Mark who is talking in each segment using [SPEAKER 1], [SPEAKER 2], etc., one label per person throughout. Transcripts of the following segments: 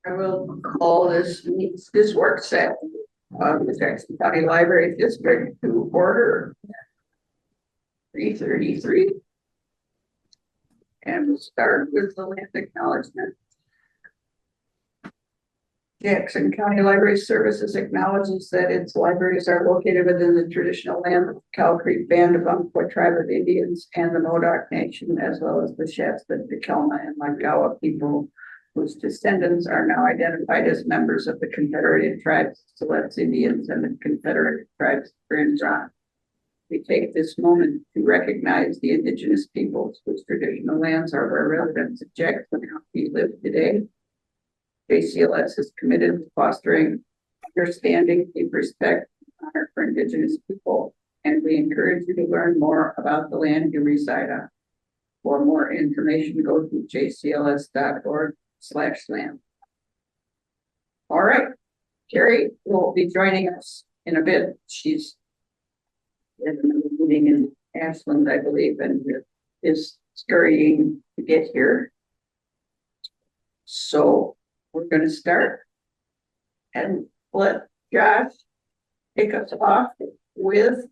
[SPEAKER 1] I will call this work session of the Jackson County Library District to order 3:33. And we'll start with the land acknowledgement. Jackson County Library Services acknowledges that its libraries are located within the traditional land of the Cow Creek Band of Umpqua Tribe of Indians and the Modoc Nation, as well as the Shasta, Kelma, and Magawa people, whose descendants are now identified as members of the Confederated Tribes, Siletz Indians, and the Confederate Tribes of Grand John. We take this moment to recognize the indigenous peoples whose traditional lands are where residents of Jackson County live today. JCLS is committed to fostering understanding, deep respect, and honor for indigenous people, and we encourage you to learn more about the land you reside on. For more information, go to jcls.org/land. All right, Carrie will be joining us in a bit. She's in a meeting in Ashland, I believe, and is scurrying to get here. So we're going to start and let Josh take us off with.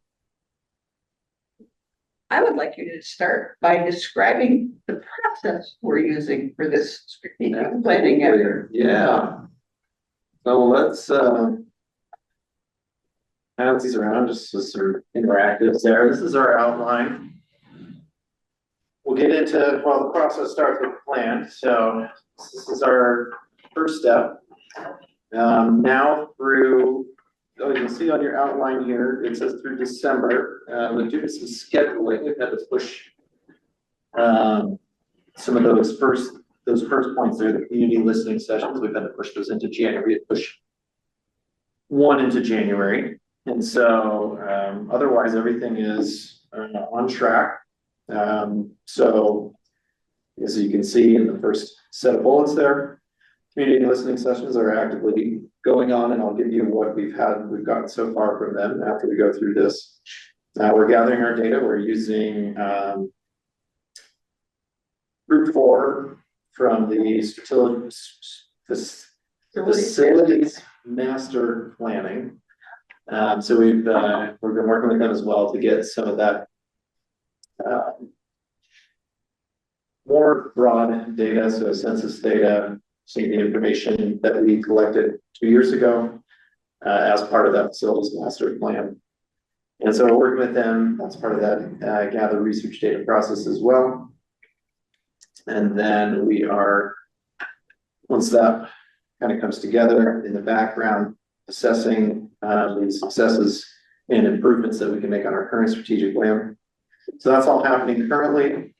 [SPEAKER 1] I would like you to start by describing the process we're using for this strategic planning effort.
[SPEAKER 2] Yeah. So let's bounce these around just to sort of interactives there. This is our outline. We'll get into, well, the process starts with plan. So this is our first step. Now through, you can see on your outline here, it says through December. We're doing some scheduling. We've had to push some of those first points there, the community listening sessions. We've had to push those into January. Push one into January. And so otherwise everything is on track. So as you can see in the first set of bullets there, community listening sessions are actively going on, and I'll give you what we've gotten so far from them after we go through this. We're gathering our data. We're using Group 4 from the facilities master planning. So we've been working with them as well to get some of that more broad data, so census data, some of the information that we collected 2 years ago as part of that facilities master plan. And so we're working with them. That's part of that gather research data process as well. And then we are, once that kind of comes together in the background, assessing the successes and improvements that we can make on our current strategic plan. So that's all happening currently.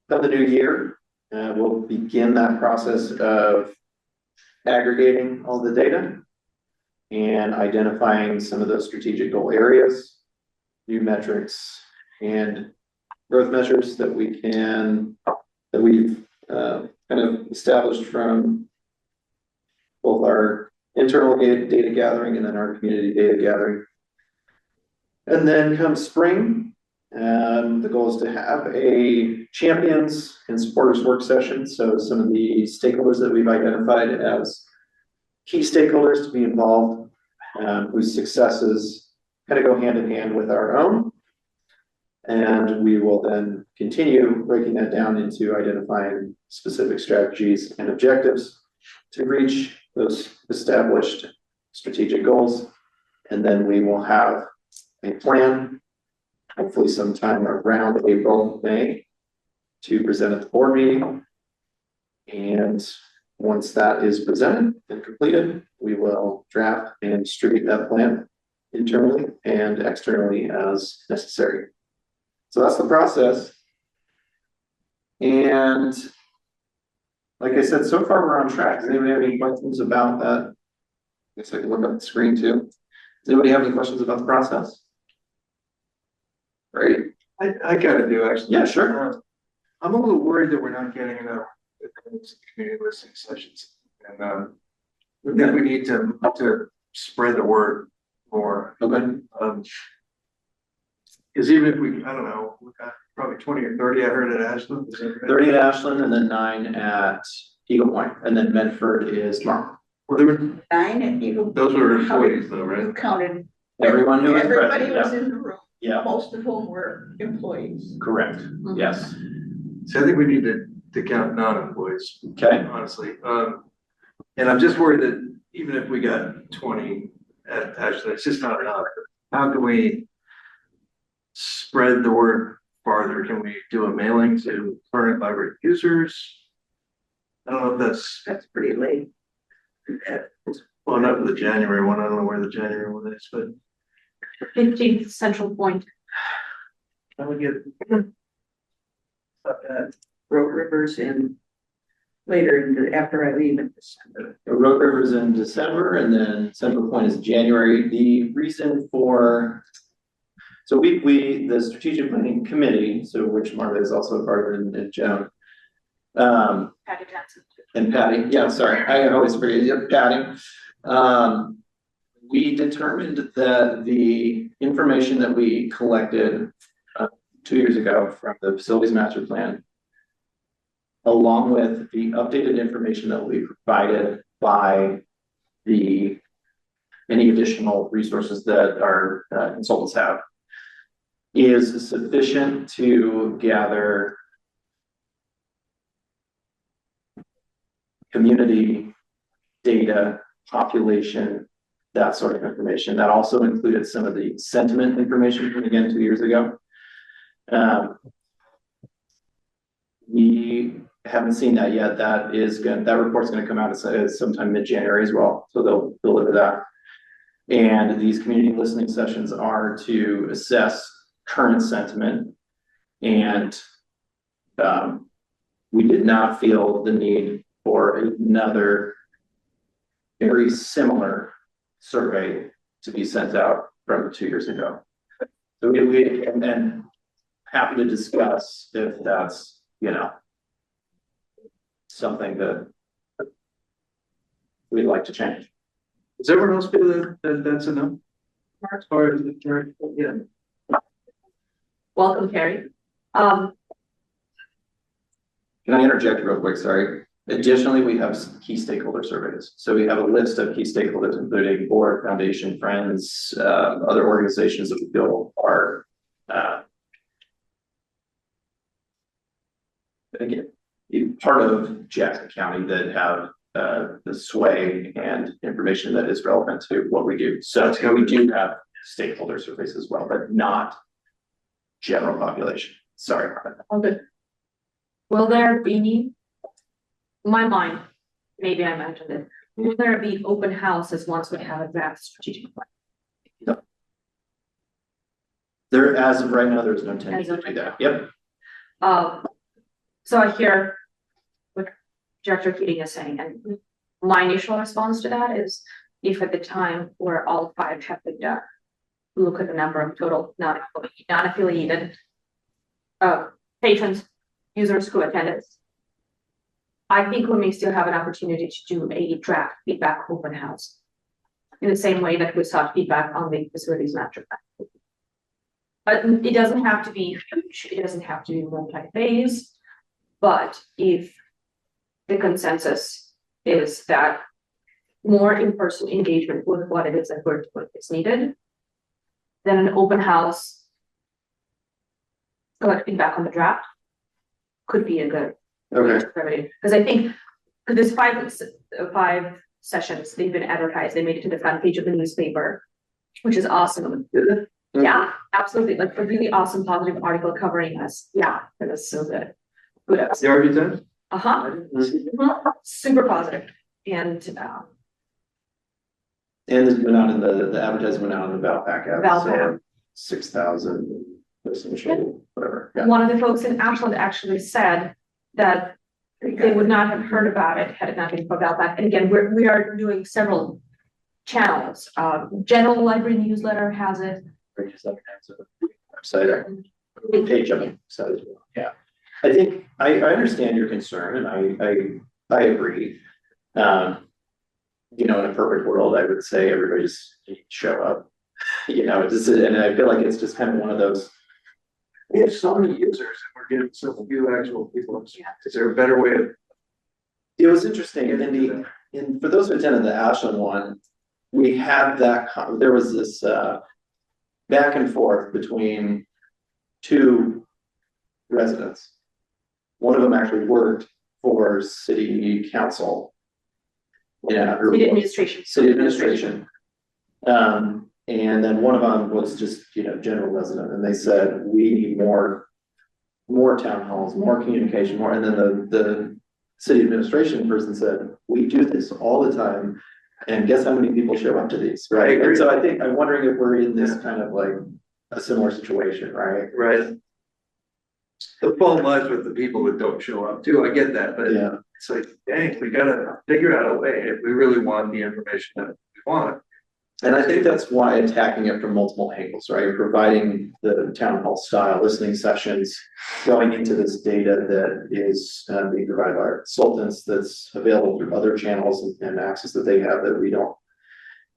[SPEAKER 2] Of the new year, we'll begin that process of aggregating all the data and identifying some of those strategic goal areas, new metrics, and growth measures that we've kind of established from both our internal data gathering and then our community data gathering. And then come spring, the goal is to have a champions and supporters work session. So some of the stakeholders that we've identified as key stakeholders to be involved, whose successes kind of go hand in hand with our own. And we will then continue breaking that down into identifying specific strategies and objectives to reach those established strategic goals. And then we will have a plan, hopefully sometime around April, May, to present at the board meeting. And once that is presented and completed, we will draft and distribute that plan internally and externally as necessary. So that's the process. And like I said, so far we're on track. Does anybody have any questions about that? I guess I can look up the screen too. Does anybody have any questions about the process? Great.
[SPEAKER 3] I gotta do actually.
[SPEAKER 2] Yeah, sure.
[SPEAKER 3] I'm a little worried that we're not getting enough community listening sessions, and I think we need to spread the word more.
[SPEAKER 2] Okay.
[SPEAKER 3] Because even if we, I don't know, we got probably 20 or 30. I heard at Ashland.
[SPEAKER 2] 30 at Ashland, and then 9 at Eagle Point, and then Medford is Mark.
[SPEAKER 3] Well, there were,
[SPEAKER 1] 9 at Eagle.
[SPEAKER 3] those were employees though,
[SPEAKER 1] You
[SPEAKER 3] right?
[SPEAKER 1] counted.
[SPEAKER 2] Everyone who was
[SPEAKER 1] Everybody
[SPEAKER 2] present,
[SPEAKER 1] was
[SPEAKER 2] yeah.
[SPEAKER 1] in the room,
[SPEAKER 2] Yeah,
[SPEAKER 1] most of whom were employees.
[SPEAKER 2] correct, yes,
[SPEAKER 3] So I think we need to count non-employees,
[SPEAKER 2] okay,
[SPEAKER 3] honestly. And I'm just worried that even if we got 20, actually, it's just not enough. How can we spread the word farther? Can we do a mailing to current library users? I don't know if
[SPEAKER 1] That's pretty late.
[SPEAKER 3] well, not for the January one. I don't know where the January one is, but
[SPEAKER 4] 15th Central Point.
[SPEAKER 3] I would get.
[SPEAKER 1] Road Rivers in later after I leave in December.
[SPEAKER 2] Road Rivers in December, and then Central Point is January. The reason for, so the strategic planning committee, so which Martha is also a part of, and Joan.
[SPEAKER 4] Patty Johnson.
[SPEAKER 2] And Patty, yeah, sorry, I always forget, yep, Patty. We determined that the information that we collected 2 years ago from the facilities master plan, along with the updated information that we provided by any additional resources that our consultants have, is sufficient to gather community data, population, that sort of information. That also included some of the sentiment information from, again, 2 years ago. We haven't seen that yet. That report's going to come out sometime mid-January as well. So they'll deliver that. And these community listening sessions are to assess current sentiment. And we did not feel the need for another very similar survey to be sent out from 2 years ago. So and then happy to discuss if that's, something that we'd like to change.
[SPEAKER 3] Does everyone else feel that's enough? As far as the, yeah.
[SPEAKER 4] Welcome, Carrie.
[SPEAKER 2] Can I interject real quick? Sorry. Additionally, we have key stakeholder surveys. So we have a list of key stakeholders, including board, foundation, friends, other organizations that we feel are, again, part of Jackson County that have the sway and information that is relevant to what we do. So we do have stakeholder surveys as well, but not general population. Sorry.
[SPEAKER 4] All good. Will there be, my mind, maybe I mentioned it, will there be open houses once we have a draft strategic plan?
[SPEAKER 2] No. There, as of right now, there's no intention to do that. Yep.
[SPEAKER 4] So I hear what Director Keating is saying, and my initial response to that is, if at the time where all 5 have been done, look at the number of total non-affiliated patrons, users who attended, I think we may still have an opportunity to do a draft feedback open house in the same way that we sought feedback on the facilities master plan. But it doesn't have to be huge, it doesn't have to be multi-phase, but if the consensus is that more in-person engagement with what it is that we're doing is needed, then an open house, collect feedback on the draft, could be a good
[SPEAKER 2] Okay.
[SPEAKER 4] because I think there's 5 sessions, they've been advertised, they made it to the front page of the newspaper, which is awesome. Yeah, absolutely, like a really awesome positive article covering us. Yeah, that was so good. Kudos.
[SPEAKER 3] The RV Times?
[SPEAKER 4] Super positive. And
[SPEAKER 2] And this went out in the advertising went out in the Valpak app.
[SPEAKER 4] Valpak.
[SPEAKER 2] So 6,000 essentially, whatever. Yeah.
[SPEAKER 4] one of the folks in Ashland actually said that they would not have heard about it had it not been for Valpak. And again, we are doing several channels. General Library Newsletter has it.
[SPEAKER 2] Website, page of it, so as well. Yeah. I think I understand your concern, and I agree. In a perfect world, I would say everybody's show up. And I feel like it's just kind of one of those.
[SPEAKER 3] We have so many users and we're getting so few actual people. Is there a better way of
[SPEAKER 2] It was interesting, and for those who attended the Ashland one, we had there was this back and forth between two residents. One of them actually worked for city council. Yeah, or
[SPEAKER 4] City administration.
[SPEAKER 2] city administration. And then one of them was just, general resident, and they said, we need more town halls, more communication, more, and then the city administration person said, we do this all the time, and guess how many people show up to these, right? And so I'm wondering if we're in this kind of like a similar situation, right?
[SPEAKER 3] Right. The fault lies with the people that don't show up too, I get that, but
[SPEAKER 2] Yeah.
[SPEAKER 3] it's like, dang, we gotta figure out a way if we really want the information that we want.
[SPEAKER 2] And I think that's why attacking it from multiple angles, right? Providing the town hall style listening sessions, going into this data that is being provided by our consultants, that's available through other channels and access that they have that we don't.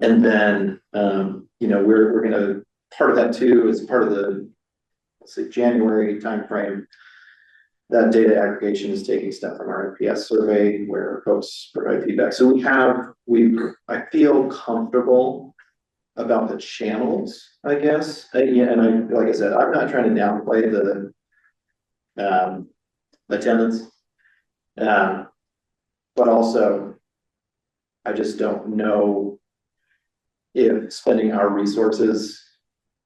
[SPEAKER 2] And then, we're gonna, part of that too, is part of the, let's say, January timeframe. That data aggregation is taking stuff from our NPS survey where folks provide feedback. So I feel comfortable about the channels, I guess. And like I said, I'm not trying to downplay the attendance. But also, I just don't know if spending our resources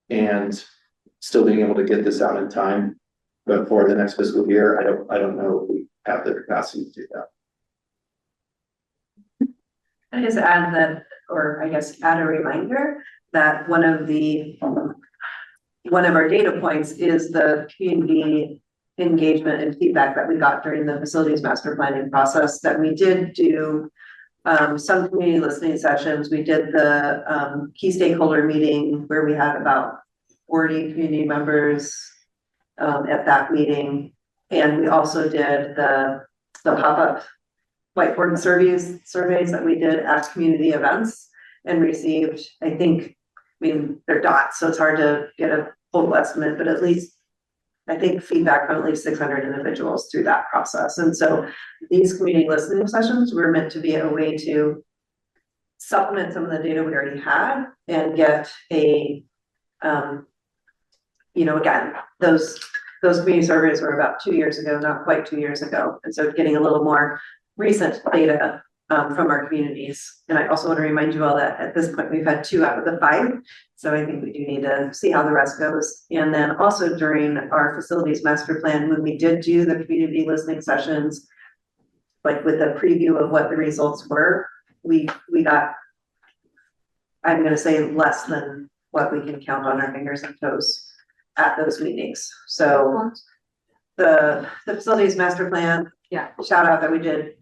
[SPEAKER 2] and still being able to get this out in time before the next fiscal year, I don't know if we have the capacity to do that.
[SPEAKER 5] I just add that, or I guess add a reminder that one of our data points is the community engagement and feedback that we got during the facilities master planning process, that we did do some community listening sessions. We did the key stakeholder meeting where we had about 40 community members at that meeting. And we also did the pop-up whiteboard surveys that we did at community events and received, they're dots, so it's hard to get a full estimate, but at least I think feedback from at least 600 individuals through that process. And so these community listening sessions were meant to be a way to supplement some of the data we already had and get again, those community surveys were about 2 years ago, not quite 2 years ago. And so getting a little more recent data from our communities. And I also want to remind you all that at this point, we've had 2 out of the 5. So I think we do need to see how the rest goes. And then also during our facilities master plan, when we did do the community listening sessions, like with the preview of what the results were, we got, I'm going to say, less than what we can count on our fingers and toes at those meetings. So the facilities master plan, shout out that we did,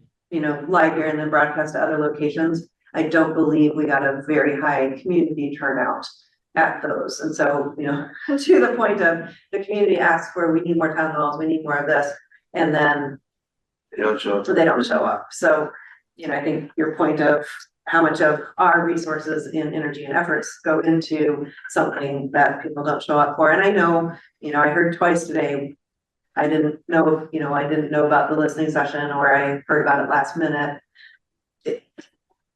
[SPEAKER 5] live here and then broadcast to other locations. I don't believe we got a very high community turnout at those. And so, to the point of the community asks for, we need more town halls, we need more of this, and then
[SPEAKER 3] They don't show up.
[SPEAKER 5] they don't show up. So, I think your point of how much of our resources and energy and efforts go into something that people don't show up for. And I know, I heard twice today, I didn't know about the listening session, or I heard about it last minute.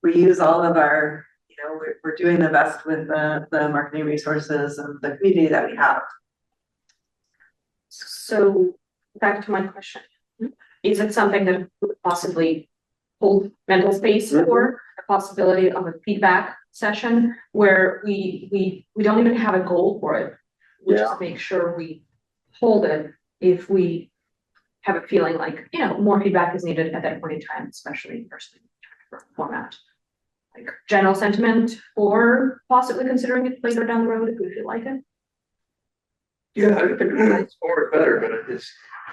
[SPEAKER 5] We use all of our, we're doing the best with the marketing resources and the community that we have.
[SPEAKER 4] So back to my question, is it something that would possibly hold mental space for a possibility of a feedback session where we don't even have a goal for it? We just make sure we hold it if we have a feeling like, more feedback is needed at that point in time, especially in person format. Like general sentiment, or possibly considering it later down the road if we feel like it.
[SPEAKER 3] Yeah, I think it's more better, but it's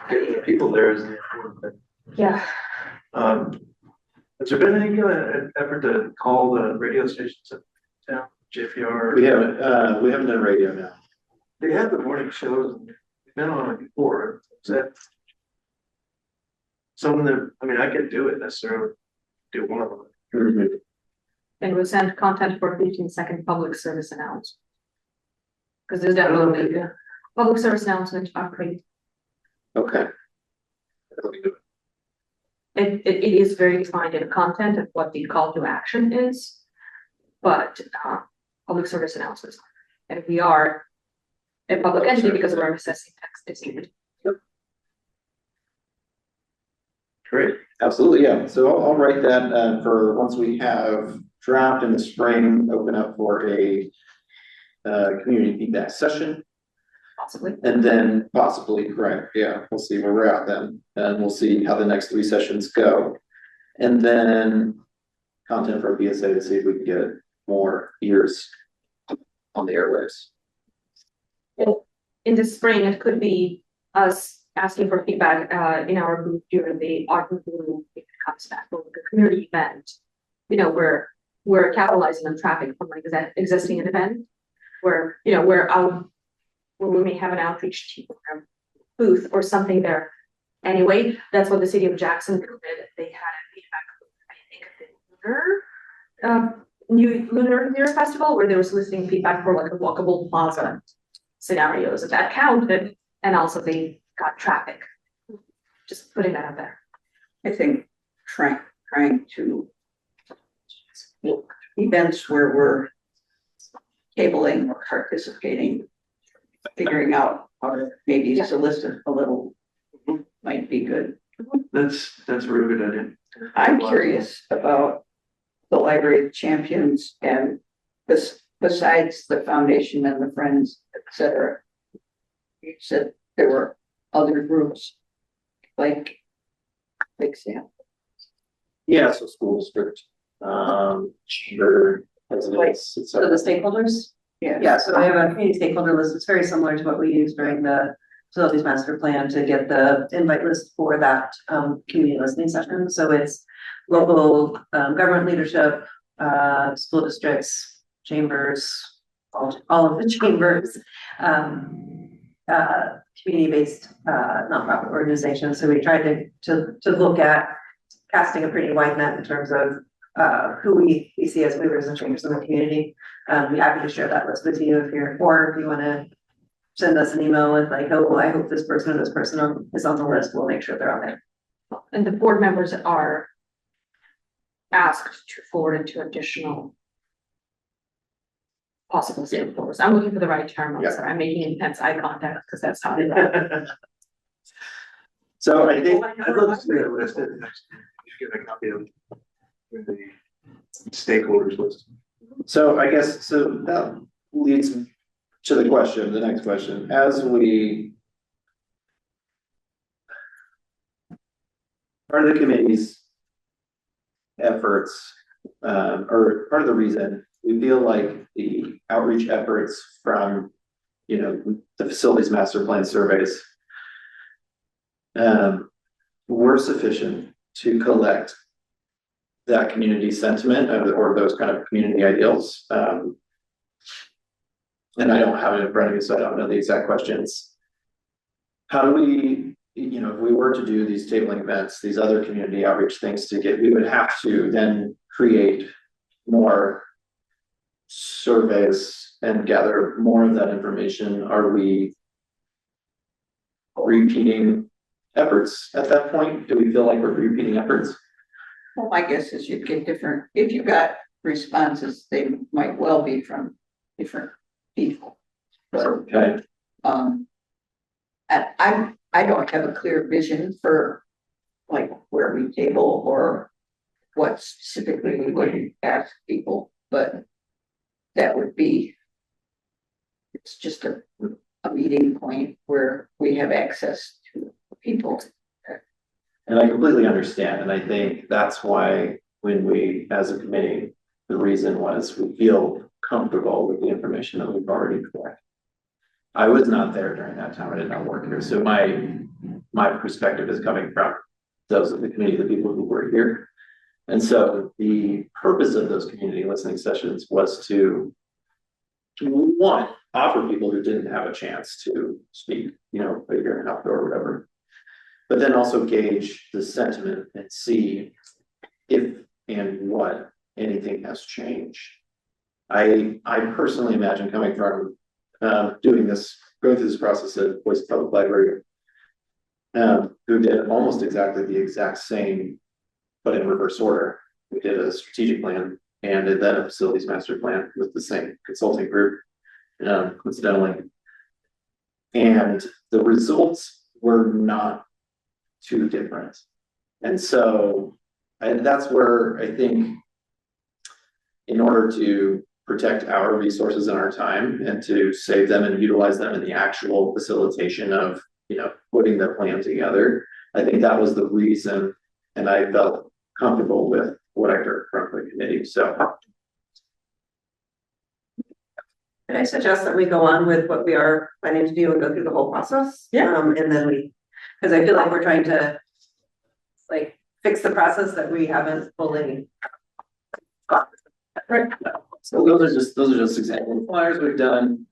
[SPEAKER 3] getting the people there is the important thing.
[SPEAKER 4] Yeah.
[SPEAKER 3] Has there been any effort to call the radio stations in town, JPR?
[SPEAKER 2] We haven't done radio now.
[SPEAKER 3] They have the morning shows, and we've been on it before. Is that something that, I could do it necessarily, do one of them.
[SPEAKER 4] And we'll send content for 15-second public service announcement. Because there's definitely a public service announcement upgrade.
[SPEAKER 2] Okay.
[SPEAKER 4] it is very defined in the content of what the call to action is. But, public service announcements, and we are a public entity because of our necessity tax district.
[SPEAKER 2] Great, absolutely, yeah. So I'll write that for once we have draft in the spring, open up for a community feedback session.
[SPEAKER 4] Possibly.
[SPEAKER 2] And then possibly, correct, yeah, we'll see where we're at then, and we'll see how the next 3 sessions go. And then content for BSA to see if we can get more ears on the airwaves.
[SPEAKER 4] In the spring, it could be us asking for feedback in our group during the art group if it comes back, or the community event. You know, we're capitalizing on traffic from like that existing event, where you know we're out, where we may have an outreach team or a booth or something there. Anyway, that's what the city of Jackson did. They had a feedback, I think, of the New Lunar New Year Festival, where they were soliciting feedback for like a walkable plaza scenarios, if that counted, and also they got traffic. Just putting that out there.
[SPEAKER 1] I think trying to look events where we're cabling or participating, figuring out how to maybe solicit a little might be good.
[SPEAKER 3] That's a really good idea.
[SPEAKER 1] I'm curious about the Library of Champions and this, besides the foundation and the Friends, etc. You said there were other groups like Sam.
[SPEAKER 2] Yeah, so school district, chamber, residents, et
[SPEAKER 5] So the
[SPEAKER 2] cetera.
[SPEAKER 5] stakeholders?
[SPEAKER 1] Yeah.
[SPEAKER 5] Yeah, so I have a community stakeholder list. It's very similar to what we use during the facilities master plan to get the invite list for that community listening session. So it's local government leadership, school districts, chambers, all of the chambers, community-based nonprofit organizations. So we tried to look at casting a pretty wide net in terms of who we see as movers and shakers in the community. Be happy to share that list with you if you're, or if you want to send us an email with like, oh, I hope this person or this person is on the list. We'll make sure they're on there.
[SPEAKER 4] And the board members are asked to forward it to additional possible stakeholders. I'm looking for the right term. I'm
[SPEAKER 2] Yeah.
[SPEAKER 4] sorry, I'm making intense eye contact because that's how it
[SPEAKER 2] So I think,
[SPEAKER 3] I'd love to see that list. You should get a copy of the stakeholders list.
[SPEAKER 2] so I guess, so that leads to the question, the next question, as we part of the committee's efforts, or part of the reason we feel like the outreach efforts from, you know, the facilities master plan surveys were sufficient to collect that community sentiment or those kind of community ideals. And I don't have it in front of me, so I don't know the exact questions. How do we, you know, if we were to do these tabling events, these other community outreach things to get, we would have to then create more surveys and gather more of that information. Are we repeating efforts at that point? Do we feel like we're repeating efforts?
[SPEAKER 1] Well, my guess is you'd get different, if you got responses, they might well be from different people. But,
[SPEAKER 2] Okay,
[SPEAKER 1] and I don't have a clear vision for like where we table or what specifically we would ask people, but that would be, it's just a meeting point where we have access to people.
[SPEAKER 2] and I completely understand, and I think that's why when we, as a committee, the reason was we feel comfortable with the information that we've already collected. I was not there during that time. I did not work here. So my perspective is coming from those of the community, the people who were here. And so the purpose of those community listening sessions was to one, offer people who didn't have a chance to speak, you know, a year and a half ago or whatever, but then also gauge the sentiment and see if and what anything has changed. I personally imagine coming from going through this process at Boise Public Library, who did almost exactly the exact same but in reverse order. We did a strategic plan and then a facilities master plan with the same consulting group, coincidentally. And the results were not too different. And so that's where I think in order to protect our resources and our time and to save them and utilize them in the actual facilitation of, putting the plan together, I think that was the reason. And I felt comfortable with what I heard from the committee. So
[SPEAKER 5] Can I suggest that we go on with what we are planning to do and go through the whole process?
[SPEAKER 1] Yeah.
[SPEAKER 5] And then because I feel like we're trying to fix the process that we haven't fully got.
[SPEAKER 1] Right.
[SPEAKER 2] So those are just example flyers we've done.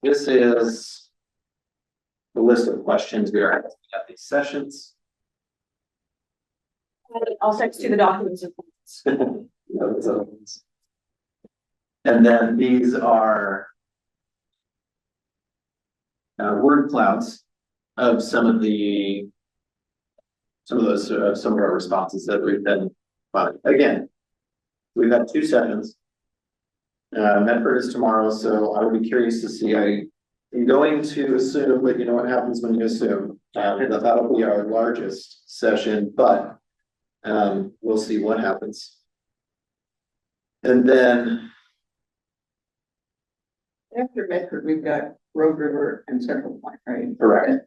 [SPEAKER 2] This is the list of questions we are asking at these sessions.
[SPEAKER 4] I'll text you the documents.
[SPEAKER 2] And then these are word clouds of some of our responses that we've been. But again, we've had 2 sessions. Medford is tomorrow, so I would be curious to see. I'm going to assume, but you know what happens when you assume. That'll be our largest session, but we'll see what happens. And then
[SPEAKER 1] After Medford, we've got Road River and Central Point, right?
[SPEAKER 2] correct.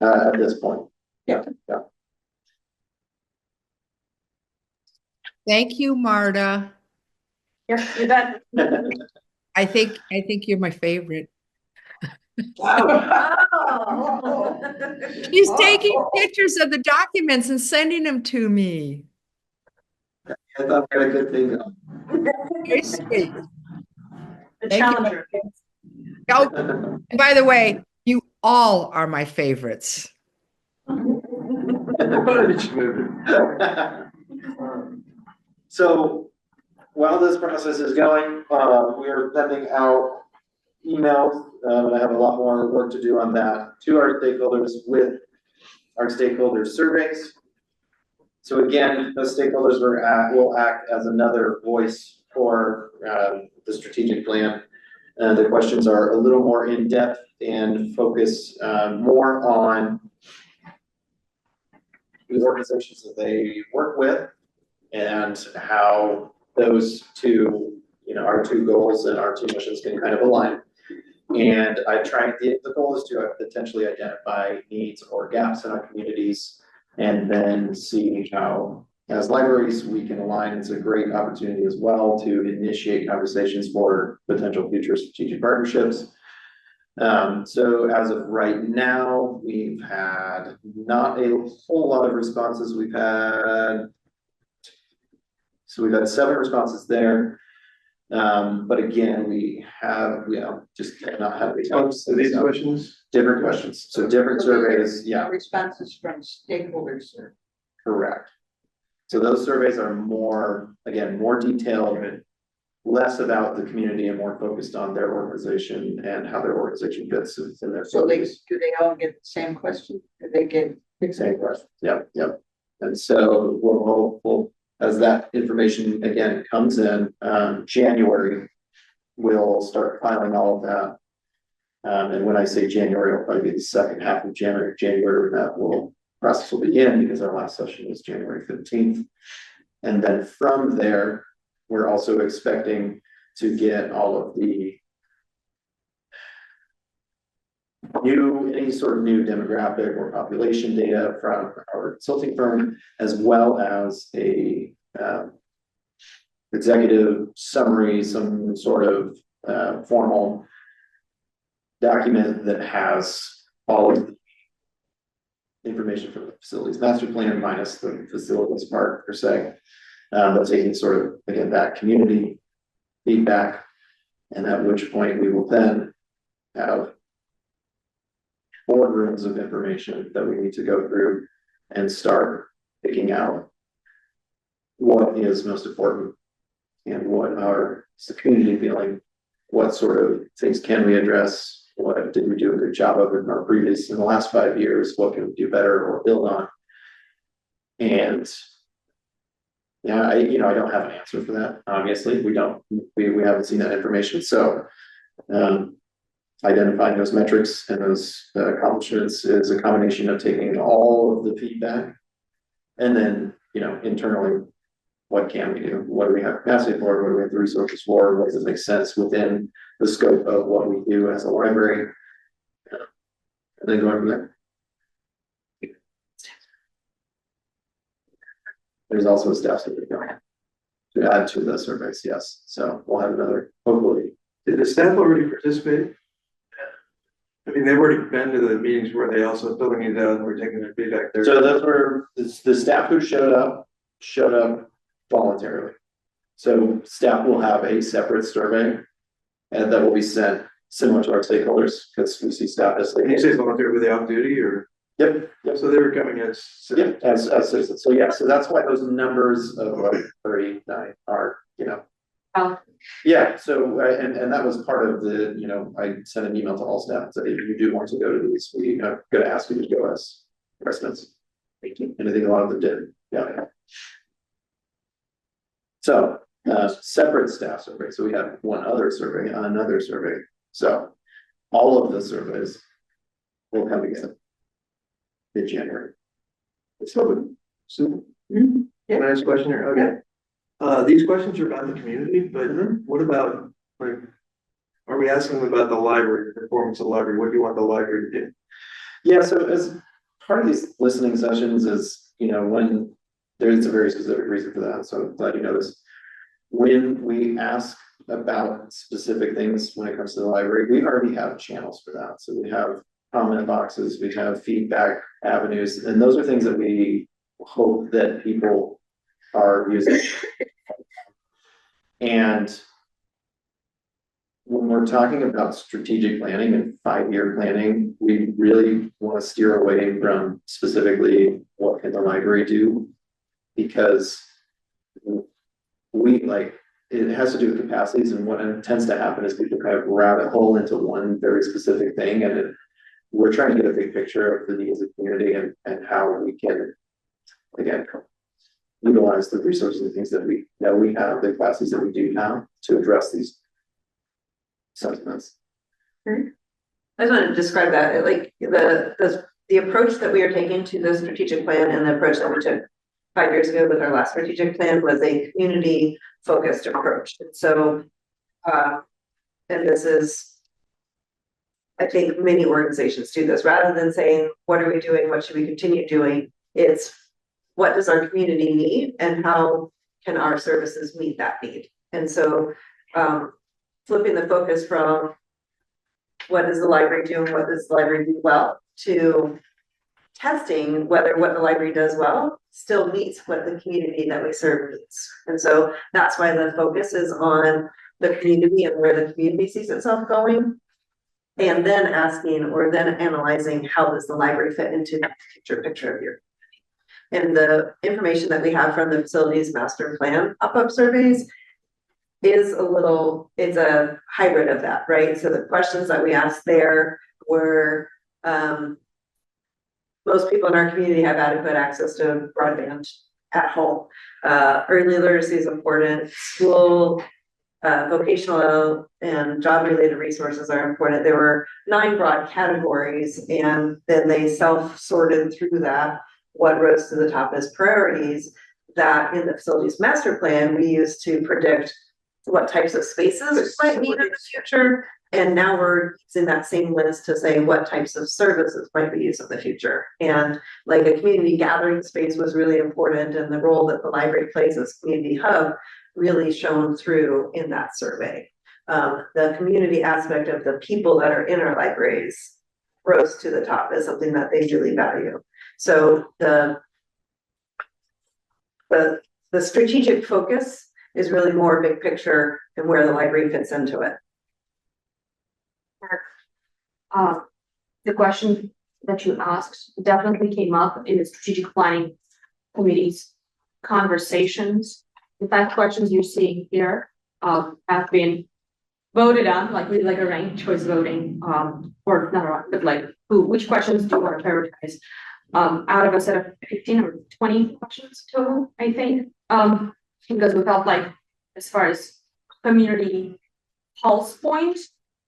[SPEAKER 2] At this point.
[SPEAKER 1] Yeah.
[SPEAKER 6] Thank you, Marta.
[SPEAKER 4] You're done.
[SPEAKER 6] I think you're my favorite.
[SPEAKER 5] Oh.
[SPEAKER 6] She's taking pictures of the documents and sending them to me.
[SPEAKER 2] I thought we had a good thing going.
[SPEAKER 6] Very sweet.
[SPEAKER 4] The
[SPEAKER 6] Thank you.
[SPEAKER 4] challenger.
[SPEAKER 6] Oh, and by the way, you all are my favorites.
[SPEAKER 2] So while this process is going, we are sending out emails, and I have a lot more work to do on that to our stakeholders with our stakeholder surveys. So again, those stakeholders will act as another voice for the strategic plan. The questions are a little more in depth and focus more on the organizations that they work with and how those two, our 2 goals and our 2 missions can kind of align. And the goal is to potentially identify needs or gaps in our communities and then see how, as libraries, we can align. It's a great opportunity as well to initiate conversations for potential future strategic partnerships. So as of right now, we've had not a whole lot of responses. We've had 7 responses there. But again, we just cannot have the time.
[SPEAKER 3] So these questions?
[SPEAKER 2] Different questions. So different surveys, yeah,
[SPEAKER 1] Responses from stakeholders, sir.
[SPEAKER 2] correct. So those surveys are more detailed, less about the community and more focused on their organization and how their organization fits in their.
[SPEAKER 1] So do they all get the same question? Do they get the
[SPEAKER 2] Same question. Yep. And so we're hopeful as that information again comes in, January, we'll start filing all of that. And when I say January, it'll probably be the second half of January, that process will begin because our last session was January 15th. And then from there, we're also expecting to get all of the any sort of new demographic or population data from our consulting firm, as well as a executive summary, some sort of formal document that has all of the information from the facilities master plan minus the facilities part per se, but taking sort of again that community feedback, and at which point we will then have boardrooms of information that we need to go through and start picking out what is most important and what are the community feeling, what sort of things can we address what did we do a good job of in our previous, in the last 5 years, what can we do better or build on? And yeah, I don't have an answer for that. Obviously, we haven't seen that information. So identifying those metrics and those accomplishments is a combination of taking all of the feedback and then, internally, what can we do? What do we have capacity for? What do we have the resources for? What does it make sense within the scope of what we do as a library? And then going from there. There's also a staff survey to add to the surveys, yes. So we'll have another, hopefully.
[SPEAKER 3] Did the staff already participate? I mean, they've already been to the meetings where they also filling these out and we're taking their feedback there.
[SPEAKER 2] So those were the staff who showed up voluntarily. So staff will have a separate survey and that will be sent similar to our stakeholders because we see staff as
[SPEAKER 3] Can you
[SPEAKER 2] stakeholders.
[SPEAKER 3] say volunteer with the off duty or?
[SPEAKER 2] Yep.
[SPEAKER 3] So they were coming as.
[SPEAKER 2] Yep, as citizens. So yeah, so that's why those numbers of like 39 are,
[SPEAKER 4] Oh.
[SPEAKER 2] Yeah, so and that was part of the, I sent an email to all staff and said, if you do want to go to these, we are gonna ask you to go as residents. Thank you. And I think a lot of them did. Yeah. So separate staff survey. So we have one other survey, another survey. So all of the surveys will come together in January.
[SPEAKER 3] So, can I ask a question here? Okay. These questions are about the community, but what about, like, are we asking them about the library, the performance of the library? What do you want the library to do?
[SPEAKER 2] Yeah, so as part of these listening sessions is, when there's a very specific reason for that. So I'm glad you know this. When we ask about specific things when it comes to the library, we already have channels for that. So we have comment boxes, we have feedback avenues, and those are things that we hope that people are using. And when we're talking about strategic planning and 5-year planning, we really want to steer away from specifically what can the library do, because it has to do with capacities, and what tends to happen is people kind of rabbit hole into one very specific thing, and we're trying to get a big picture of the needs of the community and how we can, again, utilize the resources and things that we have, the capacities that we do have to address these sentiments.
[SPEAKER 5] I just want to describe that, like the approach that we are taking to the strategic plan and the approach that we took 5 years ago with our last strategic plan was a community focused approach. And so, and this is, I think many organizations do this rather than saying, what are we doing? What should we continue doing? It's what does our community need and how can our services meet that need? And so, flipping the focus from what does the library do and what does the library do well to testing whether what the library does well still meets what the community that we serve needs. And so that's why the focus is on the community and where the community sees itself going. And then asking or then analyzing how does the library fit into the future picture of your community. And the information that we have from the facilities master plan pop-up surveys is it's a hybrid of that, right? So the questions that we asked there were, most people in our community have adequate access to broadband at home. Early literacy is important. School, vocational and job related resources are important. There were 9 broad categories, and then they self-sorted through that. What rose to the top as priorities that in the facilities master plan we used to predict what types of spaces might need in the future. And now we're using that same list to say what types of services might be used in the future. And like a community gathering space was really important, and the role that the library plays as community hub really shone through in that survey. The community aspect of the people that are in our libraries rose to the top as something that they really value. So the strategic focus is really more big picture and where the library fits into it.
[SPEAKER 4] The question that you asked definitely came up in the strategic planning committee's conversations. The fact questions you're seeing here have been voted on, like we like a ranked choice voting, or not a, but like which questions do you want to prioritize? Out of a set of 15 or 20 questions total, I think. Because we felt like as far as community pulse point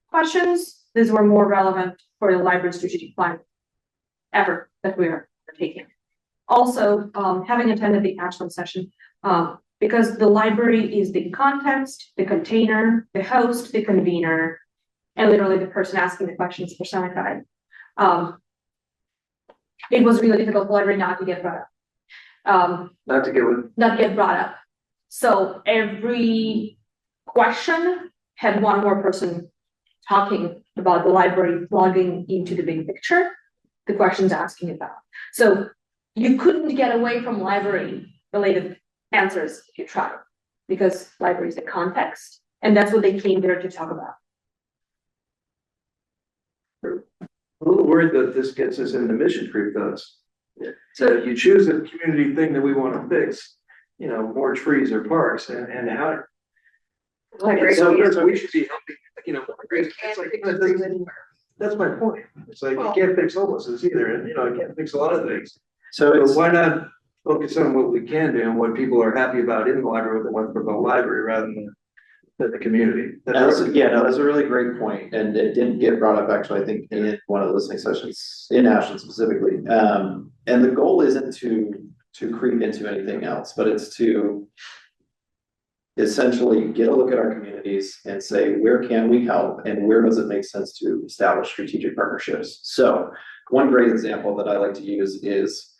[SPEAKER 4] questions, these were more relevant for the library strategic plan effort that we are taking. Also, having attended the Ashland session, because the library is the context, the container, the host, the convener, and literally the person asking the questions personified. It was really difficult for the library not to get brought up.
[SPEAKER 3] Not to get
[SPEAKER 4] brought up. So every question had one more person talking about the library plugging into the big picture, the questions asking about. So you couldn't get away from library related answers if you tried, because library is the context, and that's what they came there to talk about.
[SPEAKER 3] a little worried that this gets us into mission creep thoughts. So you choose a community thing that we want to fix, you know, more trees or parks and how. So we should be helping, you know, it's like, that's my point. It's like, you can't fix homelessness either, and you know, you can't fix a lot of things.
[SPEAKER 2] So
[SPEAKER 3] So why not focus on what we can do and what people are happy about in the library, what they want from the library rather than the community.
[SPEAKER 2] that's a really great point, and it didn't get brought up actually, I think, in one of the listening sessions in Ashland specifically. And the goal isn't to creep into anything else, but it's to essentially get a look at our communities and say, where can we help and where does it make sense to establish strategic partnerships? So one great example that I like to use is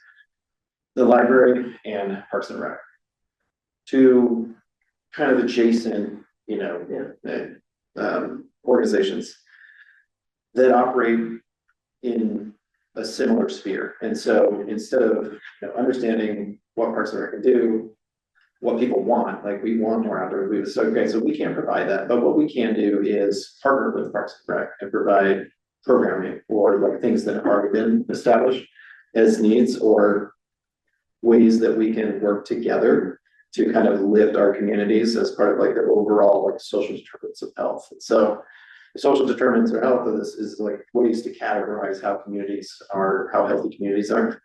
[SPEAKER 2] the library and Parks and Rec, two kind of adjacent, you know, organizations that operate in a similar sphere. And so instead of understanding what Parks and Rec can do, what people want, like we want more outdoor booths. So, okay, so we can't provide that, but what we can do is partner with Parks and Rec and provide programming or like things that have already been established as needs or ways that we can work together to kind of lift our communities as part of like the overall like social determinants of health. And so the social determinants of health of this is like ways to categorize how communities are, how healthy communities are.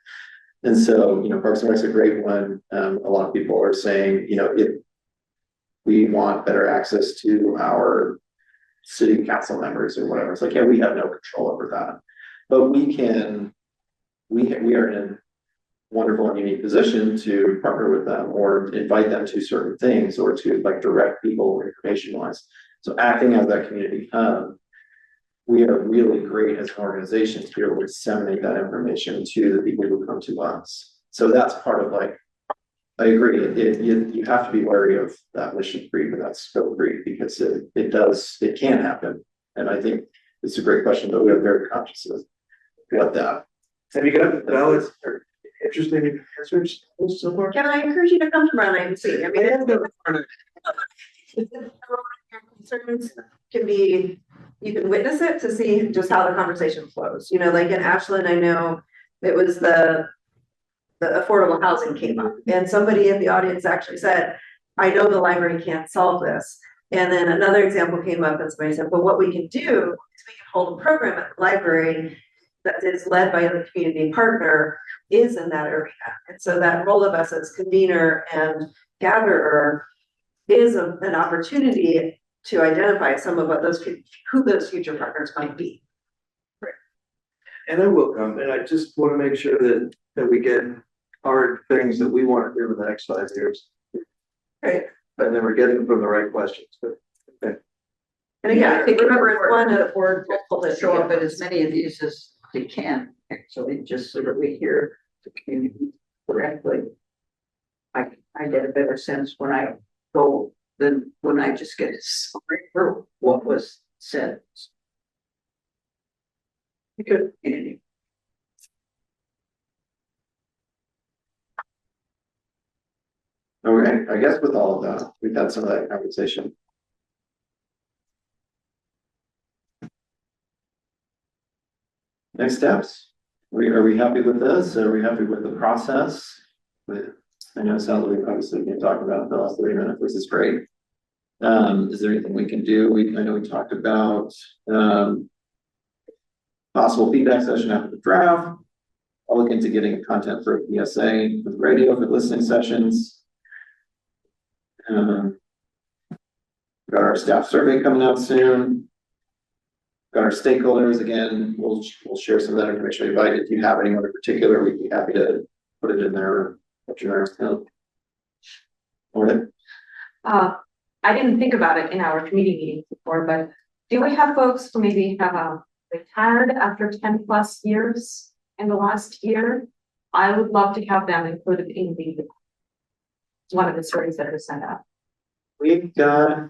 [SPEAKER 2] And so, you know, Parks and Rec is a great one. A lot of people are saying, you know, if we want better access to our city council members or whatever, it's like, yeah, we have no control over that, but we are in a wonderful and unique position to partner with them or invite them to certain things or to like direct people information wise. So acting as that community hub, we are really great as an organization to be able to disseminate that information to the people who come to us. So that's part of like, I agree, you have to be wary of that mission creep and that scope creep because it can happen. And I think it's a great question, but we are very conscious of what that.
[SPEAKER 3] Have you got valid or interesting answers so far?
[SPEAKER 5] Can I encourage you to come to Brown IMC? I mean, concerns can be, you can witness it to see just how the conversation flows. You know, like in Ashland, I know it was the affordable housing came up and somebody in the audience actually said, I know the library can't solve this. And then another example came up and somebody said, well, what we can do is we can hold a program at the library that is led by a community partner is in that arena. And so that role of us as convener and gatherer is an opportunity to identify some of what who those future partners might be.
[SPEAKER 3] Right. And I will come, and I just want to make sure that we get hard things that we want to do in the next 5 years.
[SPEAKER 5] Right.
[SPEAKER 3] And then we're getting them from the right questions. But okay.
[SPEAKER 5] And again, I think remember it's one of
[SPEAKER 1] the board to show up at as many of these as they can, actually, just so that we hear the community correctly. I get a better sense when I go than when I just get a summary for what was said. Good. Andy.
[SPEAKER 2] Okay, I guess with all of that, we've had some of that conversation. Next steps. Are we happy with this? Are we happy with the process? I know it sounds like we obviously can talk about the last 30 minutes, which is great. Is there anything we can do? I know we talked about, possible feedback session after the draft. I'll look into getting content for PSA with radio for listening sessions. Got our staff survey coming out soon. Got our stakeholders again. We'll share some of that information. If you have anyone in particular, we'd be happy to put it in there.
[SPEAKER 4] I didn't think about it in our committee meetings before, but do we have folks who maybe have retired after 10+ years in the last year? I would love to have them included in one of the surveys that are sent out.
[SPEAKER 2] We've got,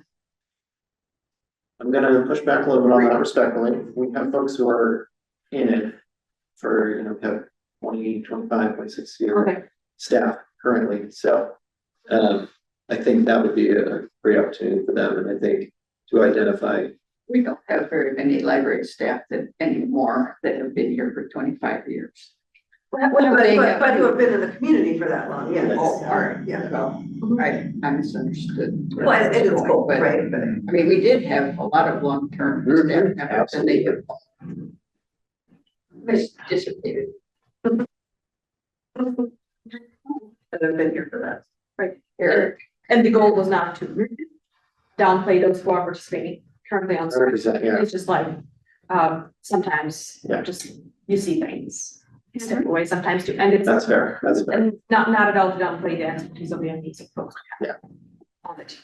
[SPEAKER 2] I'm gonna push back a little bit on that respectfully. We have folks who are in it for, have 20, 25, 26 year
[SPEAKER 4] Okay.
[SPEAKER 2] staff currently. So I think that would be a great opportunity for them. And I think to identify.
[SPEAKER 1] We don't have very many library staff anymore that have been here for 25 years.
[SPEAKER 5] But who have been in the community for that long, yes.
[SPEAKER 1] Oh, all right,
[SPEAKER 5] Yeah.
[SPEAKER 1] so I misunderstood.
[SPEAKER 5] Well, it is cool,
[SPEAKER 1] But,
[SPEAKER 5] right, but.
[SPEAKER 1] I mean, we did have a lot of long-term staff members and they have dissipated.
[SPEAKER 5] That have been here for that.
[SPEAKER 4] Right.
[SPEAKER 1] Eric,
[SPEAKER 4] And the goal was not to downplay those who are participating currently on survey.
[SPEAKER 2] 100%, yeah.
[SPEAKER 4] It's just like, sometimes
[SPEAKER 2] Yeah.
[SPEAKER 4] just you see things, you step away sometimes too, and it's.
[SPEAKER 2] That's fair. That's fair.
[SPEAKER 4] And not at all to downplay the expertise of the amazing folks.
[SPEAKER 2] Yeah.
[SPEAKER 4] On it.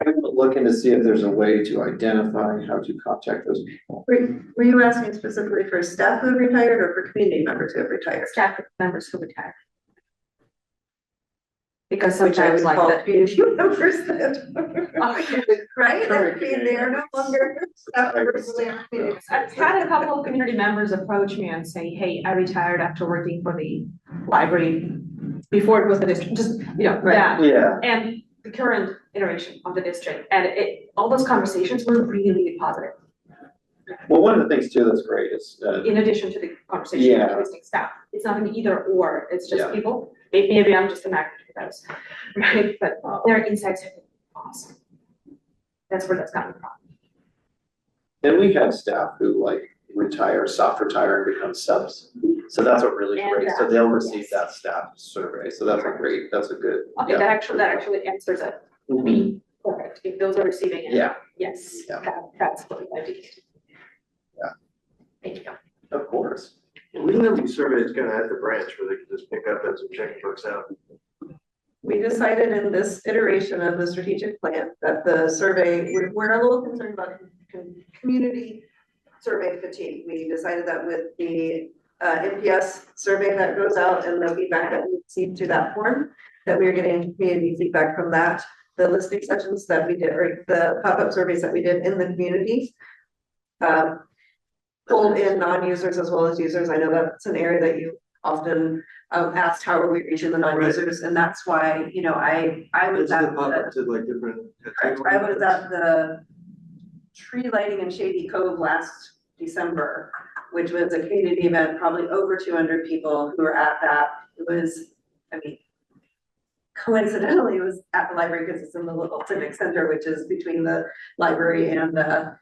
[SPEAKER 2] I'm looking to see if there's a way to identify how to contact those people.
[SPEAKER 5] Were you asking specifically for staff who have retired or for community members who have retired?
[SPEAKER 4] Staff members who retire. Because
[SPEAKER 5] Which I
[SPEAKER 4] sometimes
[SPEAKER 5] would
[SPEAKER 4] like
[SPEAKER 5] call
[SPEAKER 4] that.
[SPEAKER 5] community members that, right? I mean, they are no longer staff members. They are community
[SPEAKER 4] I've had a couple of community members approach me and say, hey, I retired after working for the library before it was the district, just, that.
[SPEAKER 2] Yeah.
[SPEAKER 4] And the current iteration of the district, and all those conversations were really, really positive.
[SPEAKER 2] Well, one of the things too that's great is
[SPEAKER 4] In addition to the conversation with
[SPEAKER 2] Yeah.
[SPEAKER 4] existing staff, it's not an either or, it's just
[SPEAKER 2] Yeah.
[SPEAKER 4] people, maybe I'm just a magnet for those, right? But their insights have been awesome. That's where that's coming from.
[SPEAKER 2] and we have staff who retire, soft retire and become subs. So that's what really
[SPEAKER 4] And
[SPEAKER 2] great. So they'll receive
[SPEAKER 4] yes.
[SPEAKER 2] that staff survey. So that's a good.
[SPEAKER 4] Okay,
[SPEAKER 2] yeah.
[SPEAKER 4] that actually answers it.
[SPEAKER 2] Mhm.
[SPEAKER 4] Perfect. If those are receiving it.
[SPEAKER 2] Yeah,
[SPEAKER 4] Yes,
[SPEAKER 2] Yeah.
[SPEAKER 4] that's what I did.
[SPEAKER 2] Yeah.
[SPEAKER 4] Thank you.
[SPEAKER 2] of course.
[SPEAKER 3] We have these surveys kind of at the branch where they can just pick up as and check books out.
[SPEAKER 5] We decided in this iteration of the strategic plan that the survey, we're a little concerned about community survey fatigue. We decided that with the NPS survey that goes out and the feedback that we received through that form, that we are getting community feedback from that. The listening sessions that we did, or the pop-up surveys that we did in the community, pulled in non-users as well as users. I know that's an area that you often asked, how are we reaching the non-users? And that's why, I was
[SPEAKER 3] It's
[SPEAKER 5] at
[SPEAKER 3] the pop up to like different.
[SPEAKER 5] I was at the tree lighting in Shady Cove last December, which was a community event, probably over 200 people who were at that. It was, coincidentally, it was at the library because it's in the little civic center, which is between the library and the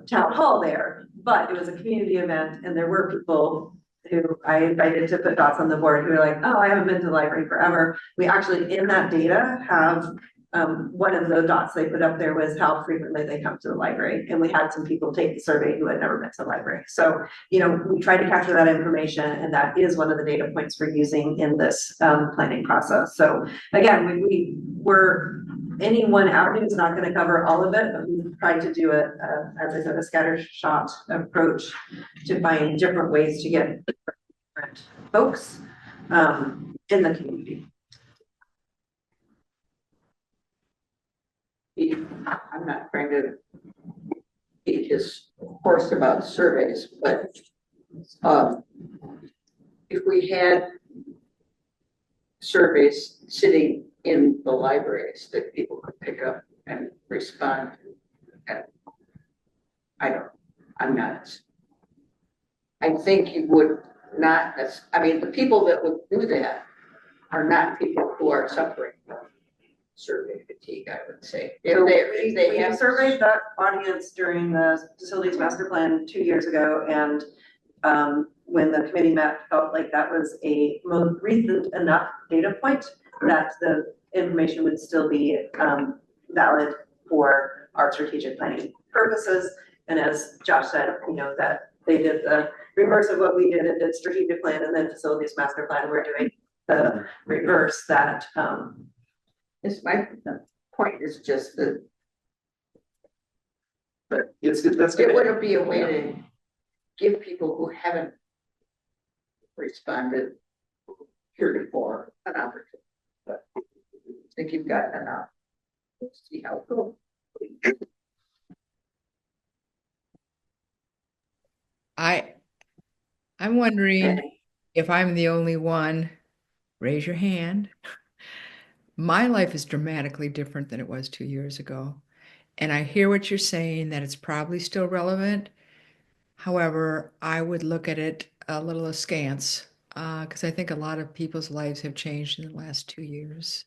[SPEAKER 5] town hall there. But it was a community event and there were people who I invited to put dots on the board who were like, oh, I haven't been to the library forever. We actually, in that data, have one of the dots they put up there was how frequently they come to the library. And we had some people take the survey who had never been to the library. So, we tried to capture that information and that is one of the data points we're using in this planning process. So again, any one avenue is not going to cover all of it, but we tried to do it, as I said, a scattershot approach to find different ways to get different folks in the community.
[SPEAKER 1] I'm not trying to beat his horse about surveys, but if we had surveys sitting in the libraries that people could pick up and respond to, I think you would not, the people that would do that are not people who are suffering. survey fatigue, I would say.
[SPEAKER 5] So
[SPEAKER 1] If they
[SPEAKER 5] we
[SPEAKER 1] have
[SPEAKER 5] surveyed that audience during the facilities master plan 2 years ago, and when the committee met, felt like that was a most recent enough data point that the information would still be valid for our strategic planning purposes. And as Josh said, you know, that they did the reverse of what we did and did strategic plan and then facilities master plan. We're doing the reverse that
[SPEAKER 1] It's the point is just that
[SPEAKER 2] But that's
[SPEAKER 1] it
[SPEAKER 2] good.
[SPEAKER 1] wouldn't be a way to give people who haven't responded heretofore an opportunity. But I think you've got enough. Let's see how it goes.
[SPEAKER 6] I'm wondering if I'm the only one, raise your hand. My life is dramatically different than it was 2 years ago. And I hear what you're saying, that it's probably still relevant. However, I would look at it a little askance, because I think a lot of people's lives have changed in the last 2 years.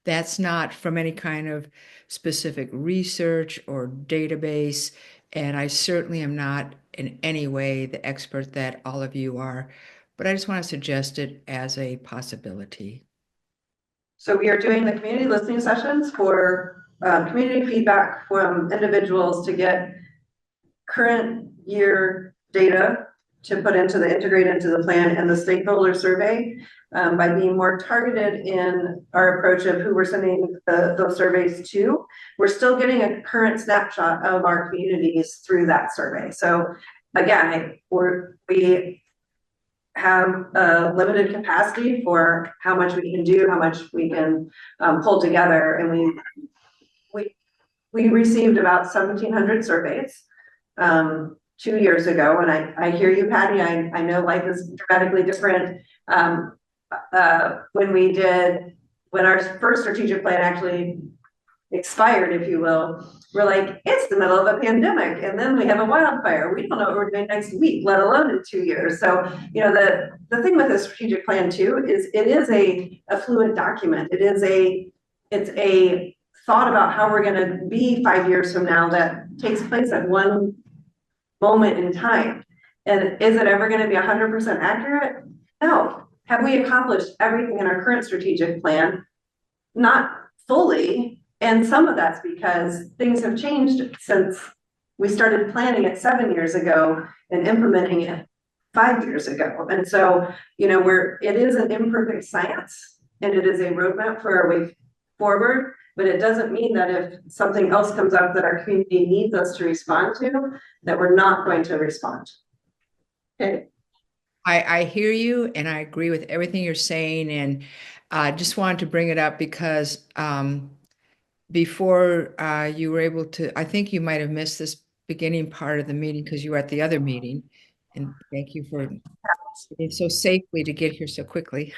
[SPEAKER 6] That's not from any kind of specific research or database. And I certainly am not in any way the expert that all of you are, but I just want to suggest it as a possibility.
[SPEAKER 5] So we are doing the community listening sessions for community feedback from individuals to get current year data to put into the integrate into the plan and the stakeholder survey by being more targeted in our approach of who we're sending those surveys to. We're still getting a current snapshot of our communities through that survey. So again, we have a limited capacity for how much we can do, how much we can pull together. And we received about 1,700 surveys 2 years ago. And I hear you, Patty. I know life is dramatically different. When our first strategic plan actually expired, if you will, we're like, it's the middle of a pandemic, and then we have a wildfire. We don't know what we're doing next week, let alone in 2 years. So, you know, the thing with a strategic plan too is it is a fluid document. It's a thought about how we're going to be 5 years from now that takes place at one moment in time. And is it ever going to be 100% accurate? No. Have we accomplished everything in our current strategic plan? Not fully. And some of that's because things have changed since we started planning it 7 years ago and implementing it 5 years ago. And so, you know, it is an imperfect science and it is a roadmap for our way forward, but it doesn't mean that if something else comes up that our community needs us to respond to, that we're not going to respond. Okay.
[SPEAKER 6] I hear you and I agree with everything you're saying. And I just wanted to bring it up because before you were able to, I think you might have missed this beginning part of the meeting because you were at the other meeting. And thank you for being so safely to get here so quickly.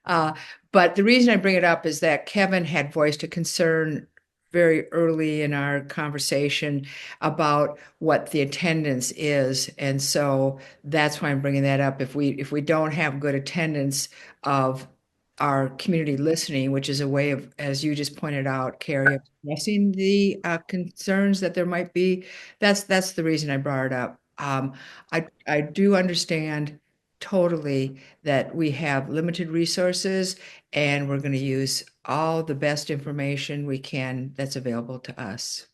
[SPEAKER 6] But the reason I bring it up is that Kevin had voiced a concern very early in our conversation about what the attendance is. And so that's why I'm bringing that up. If we don't have good attendance of our community listening, which is a way of, as you just pointed out, Carrie, addressing the concerns that there might be, that's the reason I brought it up. I do understand totally that we have limited resources and we're going to use all the best information we can that's available to us.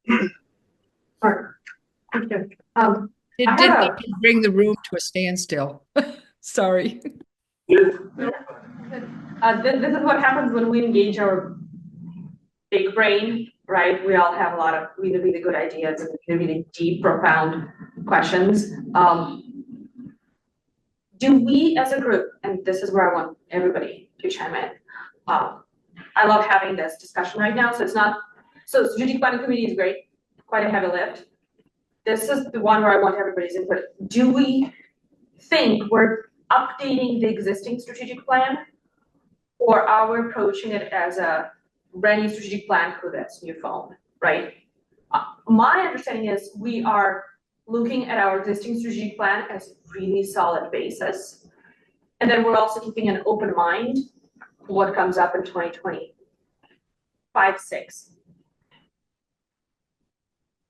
[SPEAKER 4] Thank you.
[SPEAKER 6] It did not bring the room to a standstill. Sorry.
[SPEAKER 4] This is what happens when we engage our big brain, right? We all have a lot of really, really good ideas and really deep, profound questions. Do we as a group, and this is where I want everybody to chime in. I love having this discussion right now. So strategic planning committee is great, quite a heavy lift. This is the one where I want everybody's input. Do we think we're updating the existing strategic plan, or are we approaching it as a brand new strategic plan for this new phone, right? My understanding is we are looking at our existing strategic plan as really solid basis, And then we're also keeping an open mind for what comes up in 2025, 6.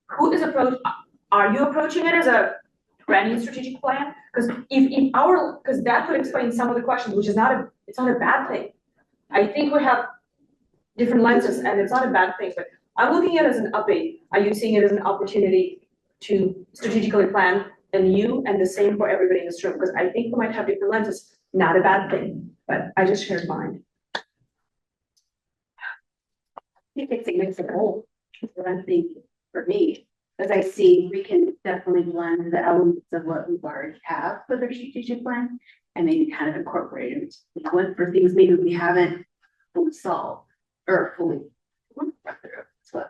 [SPEAKER 4] Who is are you approaching it as a brand new strategic plan? Because because that could explain some of the questions, which is it's not a bad thing. I think we have different lenses and it's not a bad thing, but I'm looking at it as an update. Are you seeing it as an opportunity to strategically plan anew, and the same for everybody in this room? Because I think we might have different lenses, not a bad thing, but I just shared mine.
[SPEAKER 7] I think it's a mix of both, is what I'm thinking for me. As I see, we can definitely blend the elements of what we've already have with our strategic plan and maybe kind of incorporate it. Look for things maybe we haven't fully solved or fully worked through. So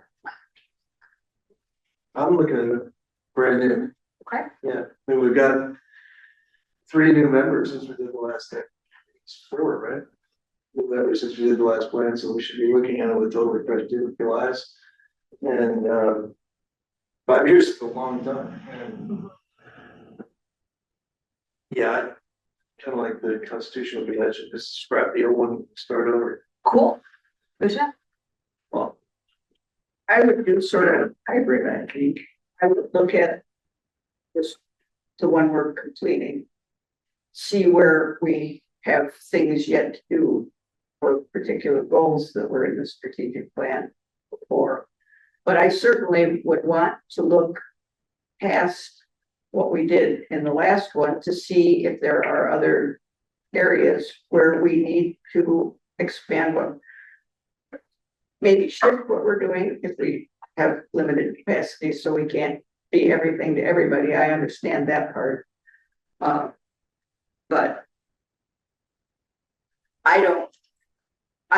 [SPEAKER 3] I'm looking at it brand new.
[SPEAKER 4] Okay.
[SPEAKER 3] Yeah, I mean, we've got 3 new members since we did the last thing. It's 4, right? New members since we did the last plan, so we should be looking at it with totally fresh eyes. And 5 years is a long time. And yeah, kind of like the Constitution would be, I should just scrap the old one, start over.
[SPEAKER 4] Cool. Good job.
[SPEAKER 1] Well, I would do sort of hybrid, I think. I would look at this, the one we're completing, see where we have things yet to do for particular goals that were in the strategic plan before. But I certainly would want to look past what we did in the last one to see if there are other areas where we need to expand what, maybe shift what we're doing if we have limited capacity, so we can't be everything to everybody. I understand that part. But I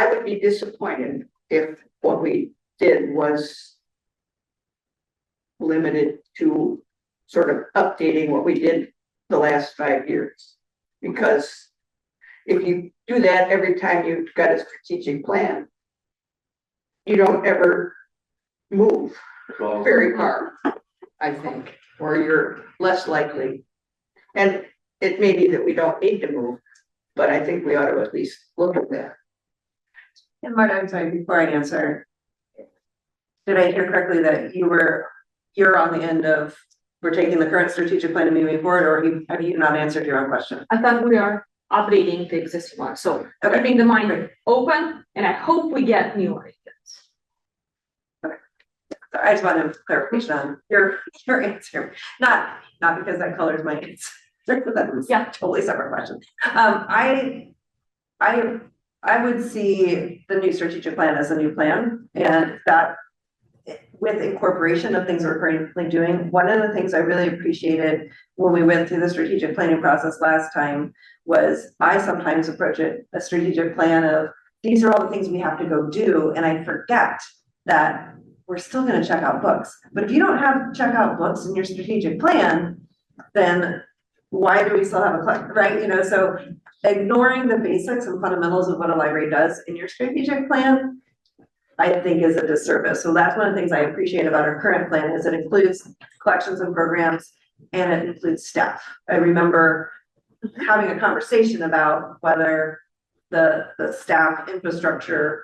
[SPEAKER 1] would be disappointed if what we did was limited to sort of updating what we did the last 5 years. Because if you do that every time you've got a strategic plan, you don't ever move very far, I think, or you're less likely. And it may be that we don't need to move, but I think we ought to at least look at that.
[SPEAKER 5] And Marta, I'm sorry, before I answer, did I hear correctly that you're on the end of, we're taking the current strategic plan and moving forward, or have you not answered your own question?
[SPEAKER 4] I thought we are updating the existing one, so keeping the mind open, and I hope we get new ideas.
[SPEAKER 5] So I just wanted clarification on your answer, not because that colors my answer. That was totally separate question. I would see the new strategic plan as a new plan, and that with incorporation of things we're currently doing. One of the things I really appreciated when we went through the strategic planning process last time was I sometimes approach a strategic plan of these are all the things we have to go do, and I forget that we're still going to check out books. But if you don't have check out books in your strategic plan, then why do we still have a plan, right? You know, so ignoring the basics and fundamentals of what a library does in your strategic plan, I think is a disservice. So that's one of the things I appreciate about our current plan is it includes collections and programs, and it includes staff. I remember having a conversation about whether the staff infrastructure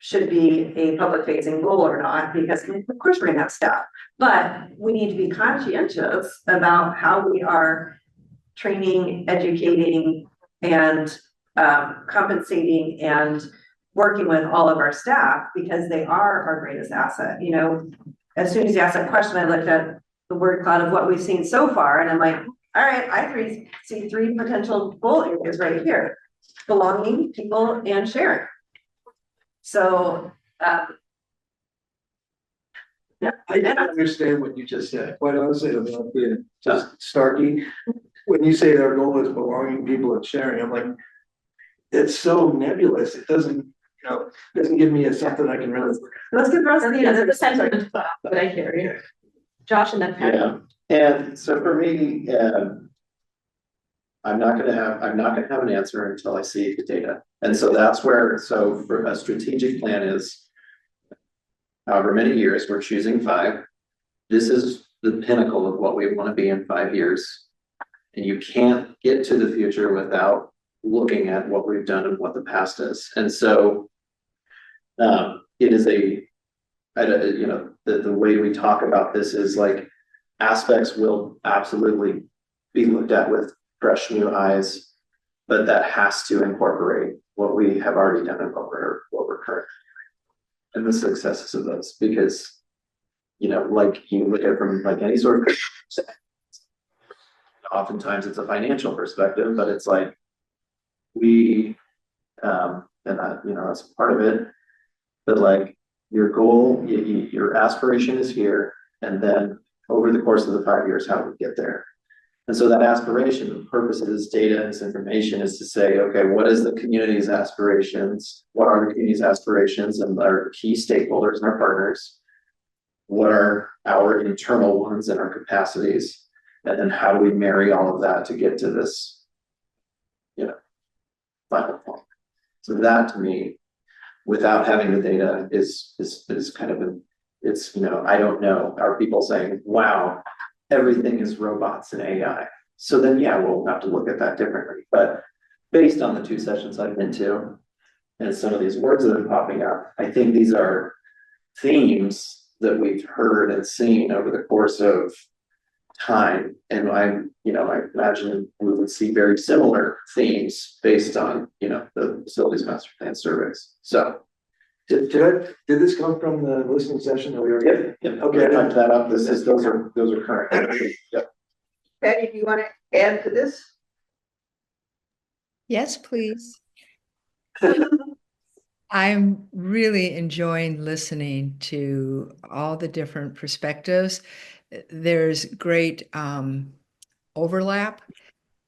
[SPEAKER 5] should be a public facing goal or not, because of course we're gonna have staff, but we need to be conscientious about how we are training, educating, and compensating and working with all of our staff, because they are our greatest asset. You know, as soon as you asked that question, I looked at the word cloud of what we've seen so far, and I'm like, all right, I see 3 potential goal areas right here: belonging, people, and sharing. So,
[SPEAKER 3] yeah, I didn't understand what you just said. What I was saying about being just Starkey, when you say our goal is belonging, people, and sharing, I'm like, it's so nebulous. It doesn't give me something I can really.
[SPEAKER 5] let's get the rest of
[SPEAKER 4] The sentiment that I hear you. Josh, and then Patty.
[SPEAKER 2] Yeah, and so for me, I'm not gonna have an answer until I see the data. And so that's where, so for a strategic plan is however many years, we're choosing 5. This is the pinnacle of what we want to be in 5 years. And you can't get to the future without looking at what we've done and what the past is. And so it is the way we talk about this is like aspects will absolutely be looked at with fresh new eyes, but that has to incorporate what we have already done and what we're currently doing and the successes of those. Because, like you look at it from like any sort of, oftentimes it's a financial perspective, but it's like we, and that's part of it, but like your goal, your aspiration is here, and then over the course of the 5 years, how do we get there? And so that aspiration, the purpose of this data and this information is to say, okay, what is the community's aspirations? What are the community's aspirations and our key stakeholders and our partners? What are our internal ones and our capacities? And then how do we marry all of that to get to this, final point? So that to me, without having the data is kind of I don't know. Are people saying, wow, everything is robots and AI? So then, yeah, we'll have to look at that differently. But based on the 2 sessions I've been to and some of these words that are popping up, I think these are themes that we've heard and seen over the course of time. And I imagine we would see very similar themes based on, the facilities master plan surveys. So
[SPEAKER 3] Did this come from the listening session that we already?
[SPEAKER 2] okay, I typed that up. Those are current. Yep.
[SPEAKER 1] Patty, do you want to add to this?
[SPEAKER 6] Yes, please. I'm really enjoying listening to all the different perspectives. There's great overlap,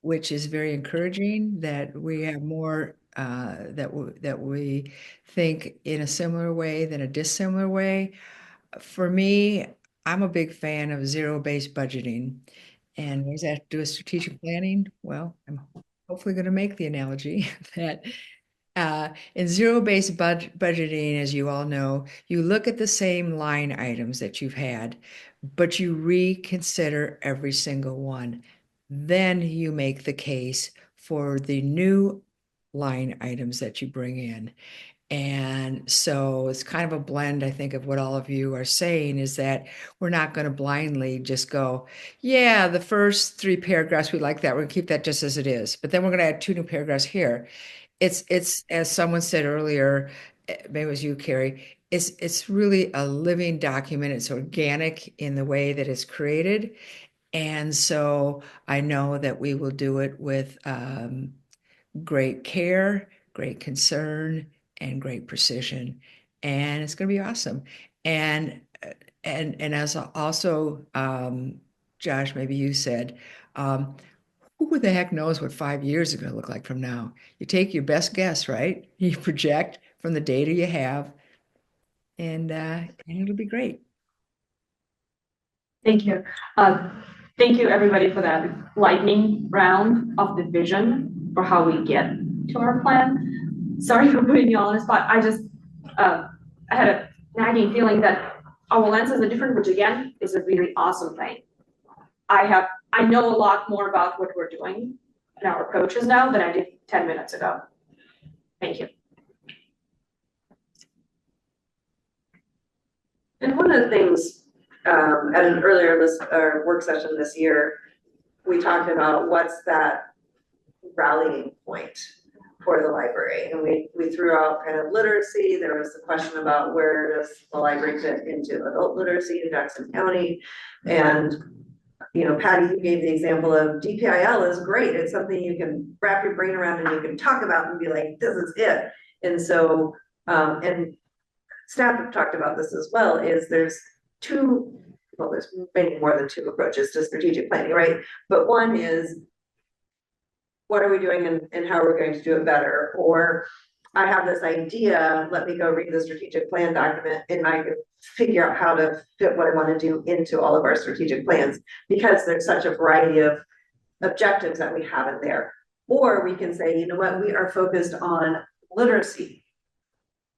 [SPEAKER 6] which is very encouraging that we have more that we think in a similar way than a dissimilar way. For me, I'm a big fan of zero-based budgeting. And what does that have to do with strategic planning? Well, I'm hopefully going to make the analogy that in zero-based budgeting, as you all know, you look at the same line items that you've had, but you reconsider every single one. Then you make the case for the new line items that you bring in. And so it's kind of a blend, I think, of what all of you are saying is that we're not going to blindly just go, yeah, the first 3 paragraphs, we like that. We're going to keep that just as it is. But then we're going to add 2 new paragraphs here. It's as someone said earlier, maybe it was you, Carrie, it's really a living document. It's organic in the way that it's created. And so I know that we will do it with great care, great concern, and great precision. And it's going to be awesome. And as also, Josh, maybe you said, who the heck knows what 5 years is going to look like from now? You take your best guess, right? You project from the data you have, and it'll be great.
[SPEAKER 4] Thank you. Thank you, everybody, for that lightning round of the vision for how we get to our plan. Sorry for putting you on the spot. I had a nagging feeling that our lenses are different, which again is a really awesome thing. I know a lot more about what we're doing and our approaches now than I did 10 minutes ago. Thank you.
[SPEAKER 5] And one of the things at an earlier work session this year, we talked about what's that rallying point for the library. And we threw out kind of literacy. There was the question about where does the library fit into adult literacy in Jackson County. And, Patty, you gave the example of DPIL is great. It's something you can wrap your brain around and you can talk about and be like, this is it. And so, and staff have talked about this as well, is there's many more than 2 approaches to strategic planning, right? But one is, what are we doing and how are we going to do it better? Or I have this idea, let me go read the strategic plan document and I can figure out how to fit what I want to do into all of our strategic plans, because there's such a variety of objectives that we have in there. Or we can say, you know what, we are focused on literacy.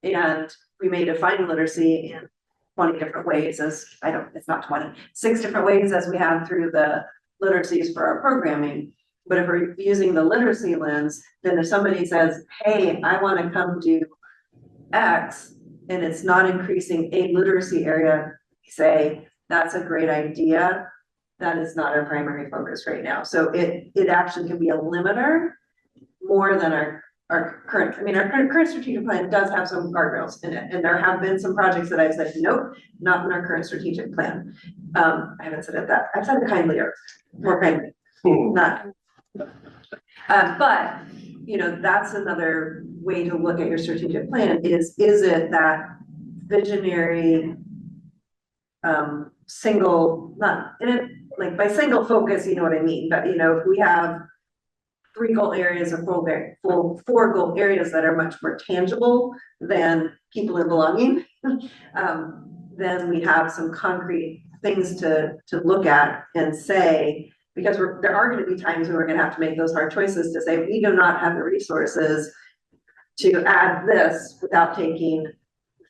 [SPEAKER 5] And we may define literacy in 20 different ways it's not 20, 6 different ways as we have through the literacies for our programming. But if we're using the literacy lens, then if somebody says, hey, I wanna come do X, and it's not increasing a literacy area, say, that's a great idea. That is not our primary focus right now. So it actually can be a limiter more than our current, I mean, our current strategic plan does have some guardrails in it. And there have been some projects that I've said, nope, not in our current strategic plan. I haven't said it that, I've said it kindlier, more kindly, not. But, you know, that's another way to look at your strategic plan is it that visionary, single, not in it, like by single focus, you know what I mean, but you know, if we have 3 goal areas or 4 goal areas that are much more tangible than people and belonging, then we have some concrete things to look at and say, because there are going to be times when we're going to have to make those hard choices to say, we do not have the resources to add this without taking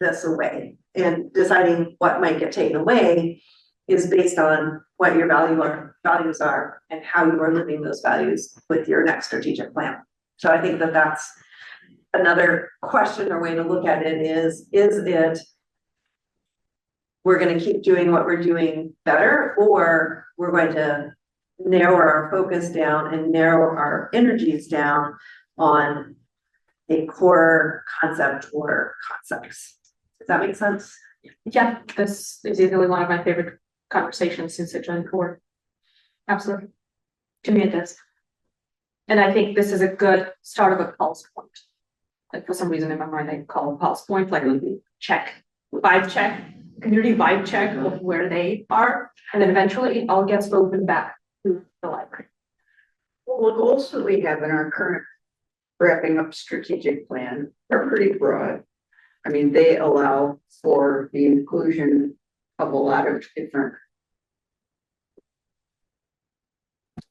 [SPEAKER 5] this away, and deciding what might get taken away is based on what your values are and how you are living those values with your next strategic plan. So I think that that's another question or way to look at it is it we're going to keep doing what we're doing better, or we're going to narrow our focus down and narrow our energies down on a core concept or concepts. Does that make sense?
[SPEAKER 4] Yeah, this is easily one of my favorite conversations since I joined the board. Absolutely. To me, it does. And I think this is a good start of a pulse point. Like for some reason in my mind, I call it a pulse point, like check, vibe check, community vibe check of where they are. And then eventually it all gets opened back to the library.
[SPEAKER 1] Well, the goals that we have in our current wrapping up strategic plan are pretty broad. I mean, they allow for the inclusion of a lot of different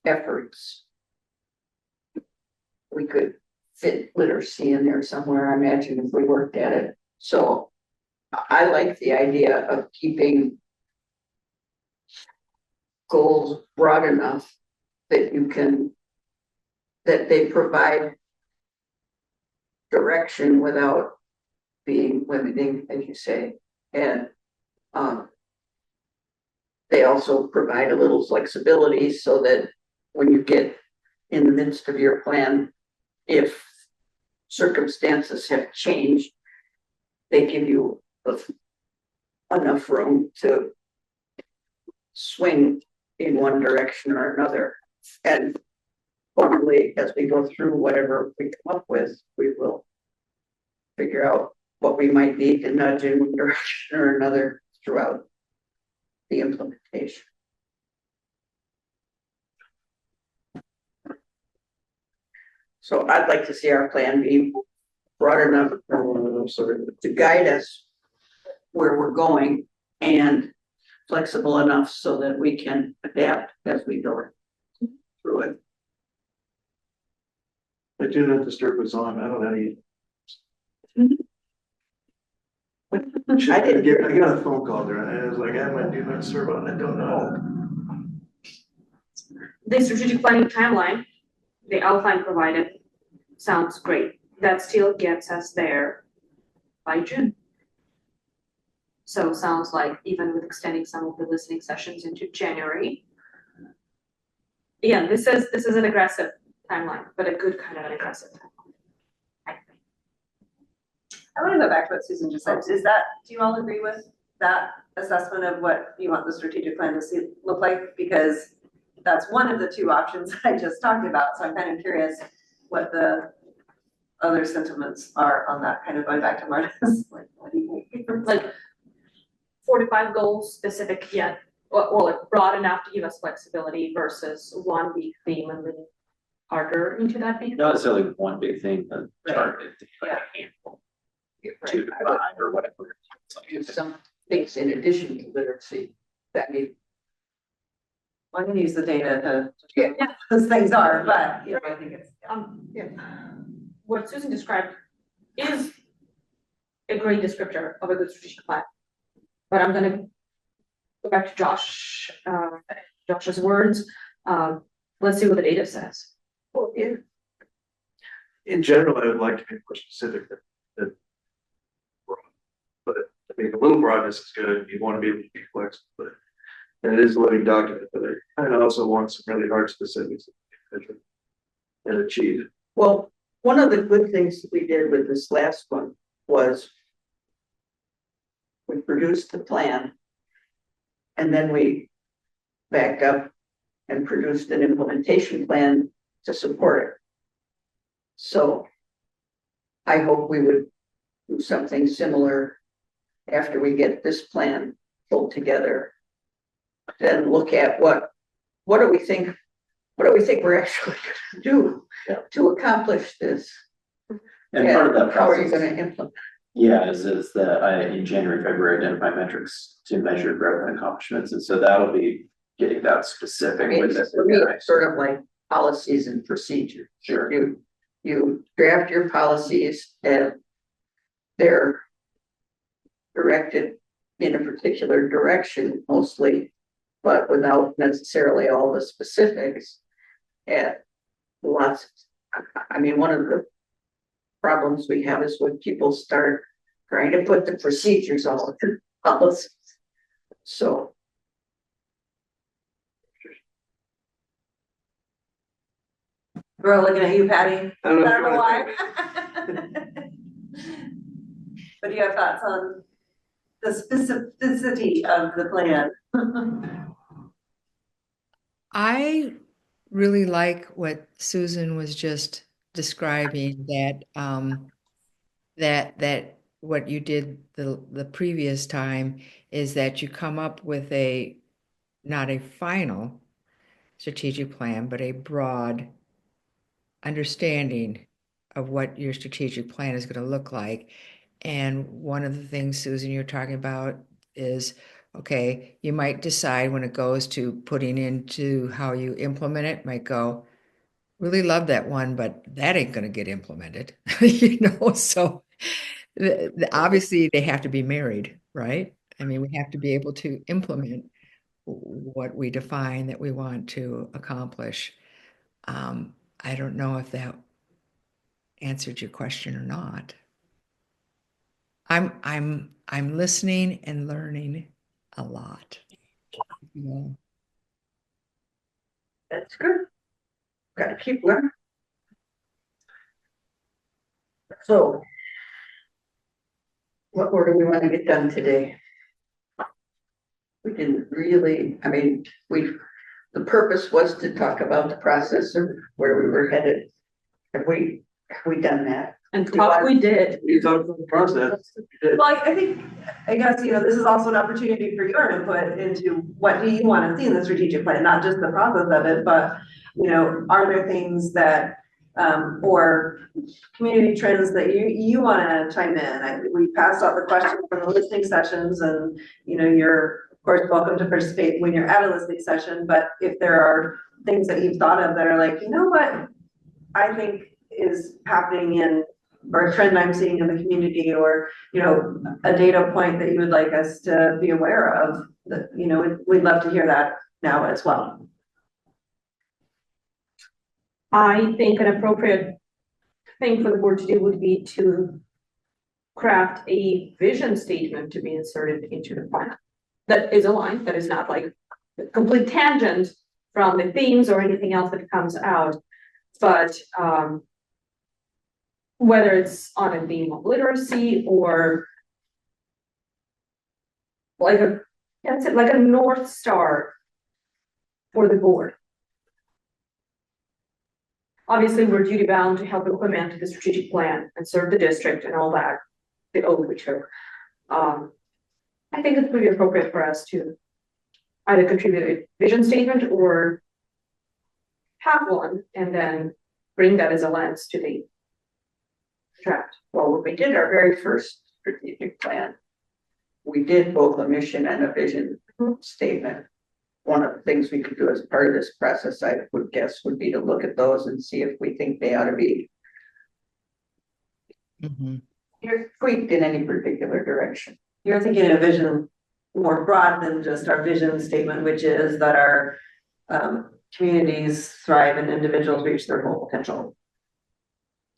[SPEAKER 1] efforts. We could fit literacy in there somewhere, I imagine, if we worked at it. So I like the idea of keeping goals broad enough that that they provide direction without being limiting, as you say. And they also provide a little flexibility so that when you get in the midst of your plan, if circumstances have changed, they give you enough room to swing in one direction or another. And hopefully, as we go through whatever we come up with, we will figure out what we might need to nudge in one direction or another throughout the implementation. So I'd like to see our plan be broad enough to guide us where we're going and flexible enough so that we can adapt as we go through it.
[SPEAKER 3] I do not disturb was on. I don't know how you. I got a phone call there and I was like, I might do not disturb on. I don't know.
[SPEAKER 4] The strategic planning timeline, the outline provided, sounds great. That still gets us there by June. So sounds like even with extending some of the listening sessions into January. Yeah, this is an aggressive timeline, but a good kind of an aggressive timeline, I think.
[SPEAKER 5] I want to go back to what Susan just said. Do you all agree with that assessment of what you want the strategic plan to look like? Because that's one of the 2 options I just talked about. So I'm kind of curious what the other sentiments are on that, kind of going back to Marta's. Like, what do you think?
[SPEAKER 4] Like 45 goals specific yet, well, broad enough to give us flexibility versus one big theme and then harder into that big.
[SPEAKER 2] Not necessarily one big thing, but target, like
[SPEAKER 5] Yeah.
[SPEAKER 2] a handful, 2 to 5 or whatever.
[SPEAKER 1] If some things in addition to literacy that need.
[SPEAKER 5] I'm going to use the data to
[SPEAKER 1] Yeah.
[SPEAKER 5] those things are, but you know, I think it's
[SPEAKER 4] What Susan described is a great descriptor of a good strategic plan. But I'm going to go back to Josh's words. Let's see what the data says.
[SPEAKER 1] Well,
[SPEAKER 3] In general, I would like to be more specific than broad. But I think a little broadness is good. You want to be able to be flexible, but and it is a living document, but I also want some really hard specifics that you can measure and achieve.
[SPEAKER 1] well, one of the good things that we did with this last one was we produced the plan and then we backed up and produced an implementation plan to support it. So I hope we would do something similar after we get this plan pulled together. Then look at what do we think we're actually gonna do to accomplish this?
[SPEAKER 2] And part of that
[SPEAKER 1] How are you
[SPEAKER 2] process,
[SPEAKER 1] gonna implement?
[SPEAKER 2] yeah, is that I, in January, February, identify metrics to measure growth and accomplishments. And so that'll be getting that specific with it.
[SPEAKER 1] For me, it's sort of like policies and procedures.
[SPEAKER 2] Sure.
[SPEAKER 1] You draft your policies and they're directed in a particular direction mostly, but without necessarily all the specifics. And lots, I mean, one of the problems we have is when people start trying to put the procedures all in policies. So.
[SPEAKER 5] We're all looking at you, Patty.
[SPEAKER 3] I don't know.
[SPEAKER 5] I don't know why. But do you have thoughts on the specificity of the plan?
[SPEAKER 6] I really like what Susan was just describing, that what you did the previous time is that you come up with not a final strategic plan, but a broad understanding of what your strategic plan is going to look like. And one of the things, Susan, you're talking about is, okay, you might decide when it goes to putting into how you implement it, might go, really love that one, but that ain't going to get implemented, so obviously they have to be married, right? I mean, we have to be able to implement what we define that we want to accomplish. I don't know if that answered your question or not. I'm listening and learning a lot. Yeah.
[SPEAKER 1] That's good. Gotta keep learning. So. What order do we want to get done today? We didn't really, I mean, the purpose was to talk about the process of where we were headed. Have we done that?
[SPEAKER 4] And talk we did.
[SPEAKER 3] You talked about the process. You did.
[SPEAKER 5] Well, I guess, this is also an opportunity for your input into what do you want to see in the strategic plan, not just the process of it, but, are there things that, or community trends that you want to chime in? We passed out the question from the listening sessions and, you're of course welcome to participate when you're at a listening session, but if there are things that you've thought of that are like, what I think is happening or a trend I'm seeing in the community, or, a data point that you would like us to be aware of, that, we'd love to hear that now as well.
[SPEAKER 4] I think an appropriate thing for the board to do would be to craft a vision statement to be inserted into the plan. That is aligned, that is not like a complete tangent from the themes or anything else that comes out, but whether it's on a theme of literacy or like a North Star for the board. Obviously, we're duty bound to help implement the strategic plan and serve the district and all that, the overture. I think it's pretty appropriate for us to either contribute a vision statement or have one and then bring that as a lens to the draft.
[SPEAKER 1] Well, when we did our very first strategic plan, we did both a mission and a vision statement. One of the things we could do as part of this process, I would guess, would be to look at those and see if we think they ought to be tweaked in any particular direction.
[SPEAKER 5] You're thinking of vision more broad than just our vision statement, which is that our communities thrive and individuals reach their full potential.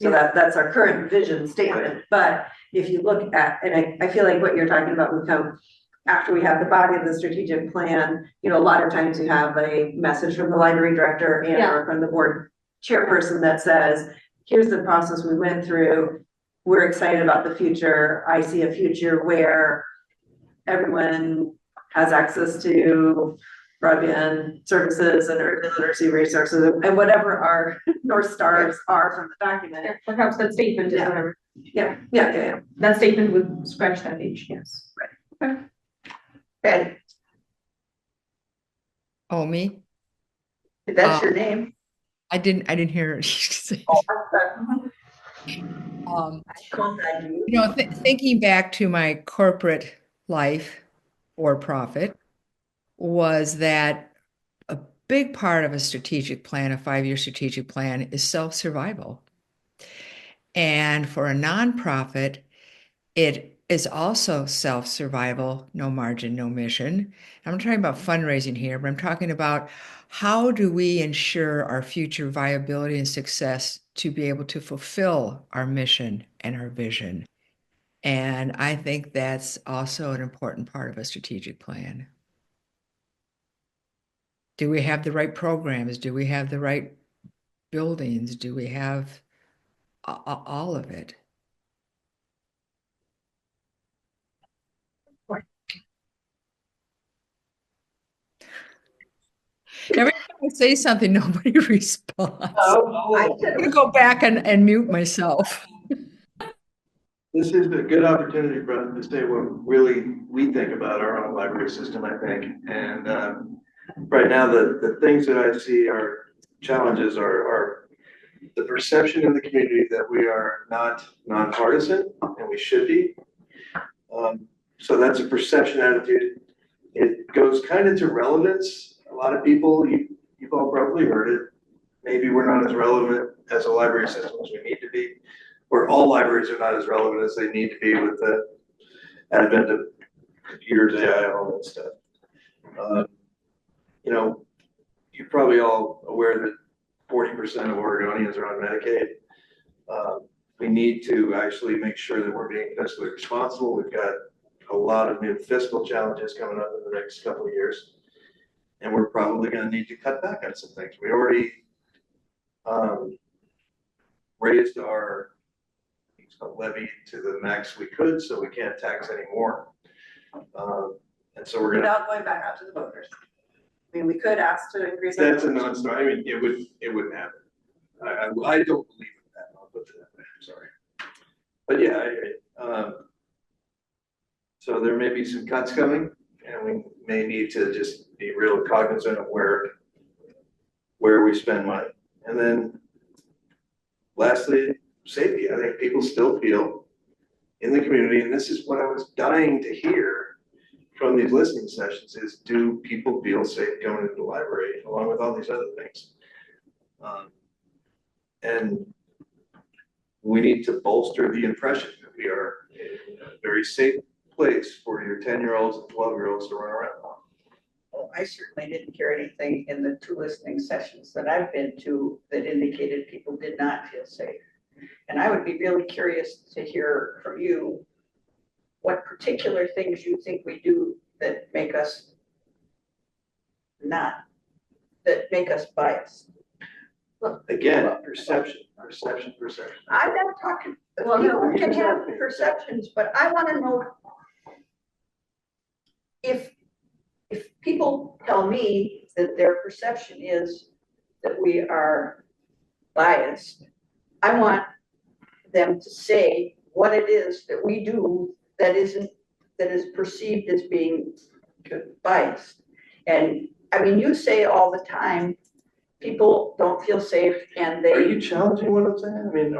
[SPEAKER 5] So
[SPEAKER 4] Yeah.
[SPEAKER 5] that's our current vision statement, but if you look at, and I feel like what you're talking about would come after we have the body of the strategic plan. You know, a lot of times you have a message from the library director and
[SPEAKER 4] Yeah.
[SPEAKER 5] or from the board chairperson that says, here's the process we went through. We're excited about the future. I see a future where everyone has access to broadband services and urban literacy resources and whatever our North Stars are from the document.
[SPEAKER 4] Perhaps that statement is
[SPEAKER 5] Yeah.
[SPEAKER 4] whatever,
[SPEAKER 5] Yeah.
[SPEAKER 4] that statement would scratch that itch, yes.
[SPEAKER 1] Okay,
[SPEAKER 6] Oh, me?
[SPEAKER 1] that's your name.
[SPEAKER 6] I didn't hear it. say. Um, thinking back to my corporate life or profit was that a big part of a strategic plan, a 5-year strategic plan, is self-survival. And for a nonprofit, it is also self-survival, no margin, no mission. I'm not talking about fundraising here, but I'm talking about how do we ensure our future viability and success to be able to fulfill our mission and our vision. And I think that's also an important part of a strategic plan. Do we have the right programs? Do we have the right buildings? Do we have all of it? Every time I say something, nobody responds. I'm gonna go back and mute myself.
[SPEAKER 3] This is a good opportunity for us to say what really we think about our own library system, I think. And right now, the things that I see are challenges are the perception in the community that we are not nonpartisan, and we should be. So that's a perception attitude. It goes kind of to relevance. A lot of people, you've all probably heard it. Maybe we're not as relevant as a library system as we need to be, or all libraries are not as relevant as they need to be with the advent of computers, AI, all that stuff. You know, you're probably all aware that 40% of Oregonians are on Medicaid. We need to actually make sure that we're being fiscally responsible. We've got a lot of new fiscal challenges coming up in the next couple of years. And we're probably going to need to cut back on some things. We already raised our levy to the max we could, so we can't tax anymore. And so we're going to.
[SPEAKER 5] Without going back out to the voters. I mean, we could ask to increase.
[SPEAKER 3] That's a non-starter. I mean, it wouldn't happen. I don't believe in that. I'll put it that way. I'm sorry. But yeah, so there may be some cuts coming, and we may need to just be real cognizant of where we spend money. And then lastly, safety. I think people still feel in the community, and this is what I was dying to hear from these listening sessions, is do people feel safe going into the library along with all these other things? And we need to bolster the impression that we are a very safe place for your 10-year-olds and 12-year-olds to run around.
[SPEAKER 1] Well, I certainly didn't hear anything in the 2 listening sessions that I've been to that indicated people did not feel safe. And I would be really curious to hear from you what particular things you think we do that make us biased.
[SPEAKER 3] Again, perception.
[SPEAKER 1] I'm not talking,
[SPEAKER 4] Well,
[SPEAKER 1] people can have perceptions, but I want to know if people tell me that their perception is that we are biased, I want them to say what it is that we do that is perceived as being biased. And I mean, you say all the time, people don't feel safe and
[SPEAKER 3] Are
[SPEAKER 1] they.
[SPEAKER 3] you challenging what I'm saying? I mean,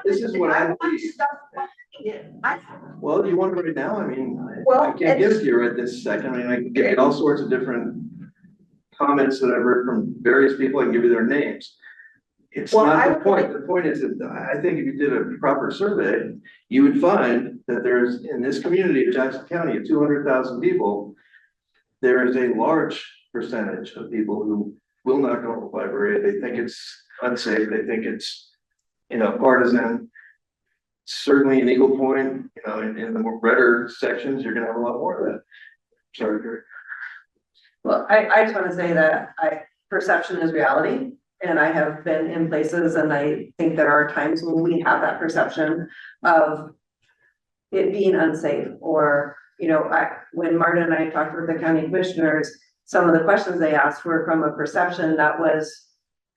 [SPEAKER 3] this is what I believe. Well, you want it right now? I mean, I can't give it to you right this second. I mean, I can give you all sorts of different comments that I've heard from various people. I can give you their names. It's not the point. The point is that I think if you did a proper survey, you would find that there's, in this community of Jackson County of 200,000 people, there is a large percentage of people who will not go to the library. They think it's unsafe. They think it's, partisan. Certainly in Eagle Point, in the more redder sections, you're gonna have a lot more of that. Sorry, Gary.
[SPEAKER 5] Well, I just want to say that perception is reality. And I have been in places and I think there are times when we have that perception of it being unsafe or, when Marta and I talked with the county commissioners, some of the questions they asked were from a perception that was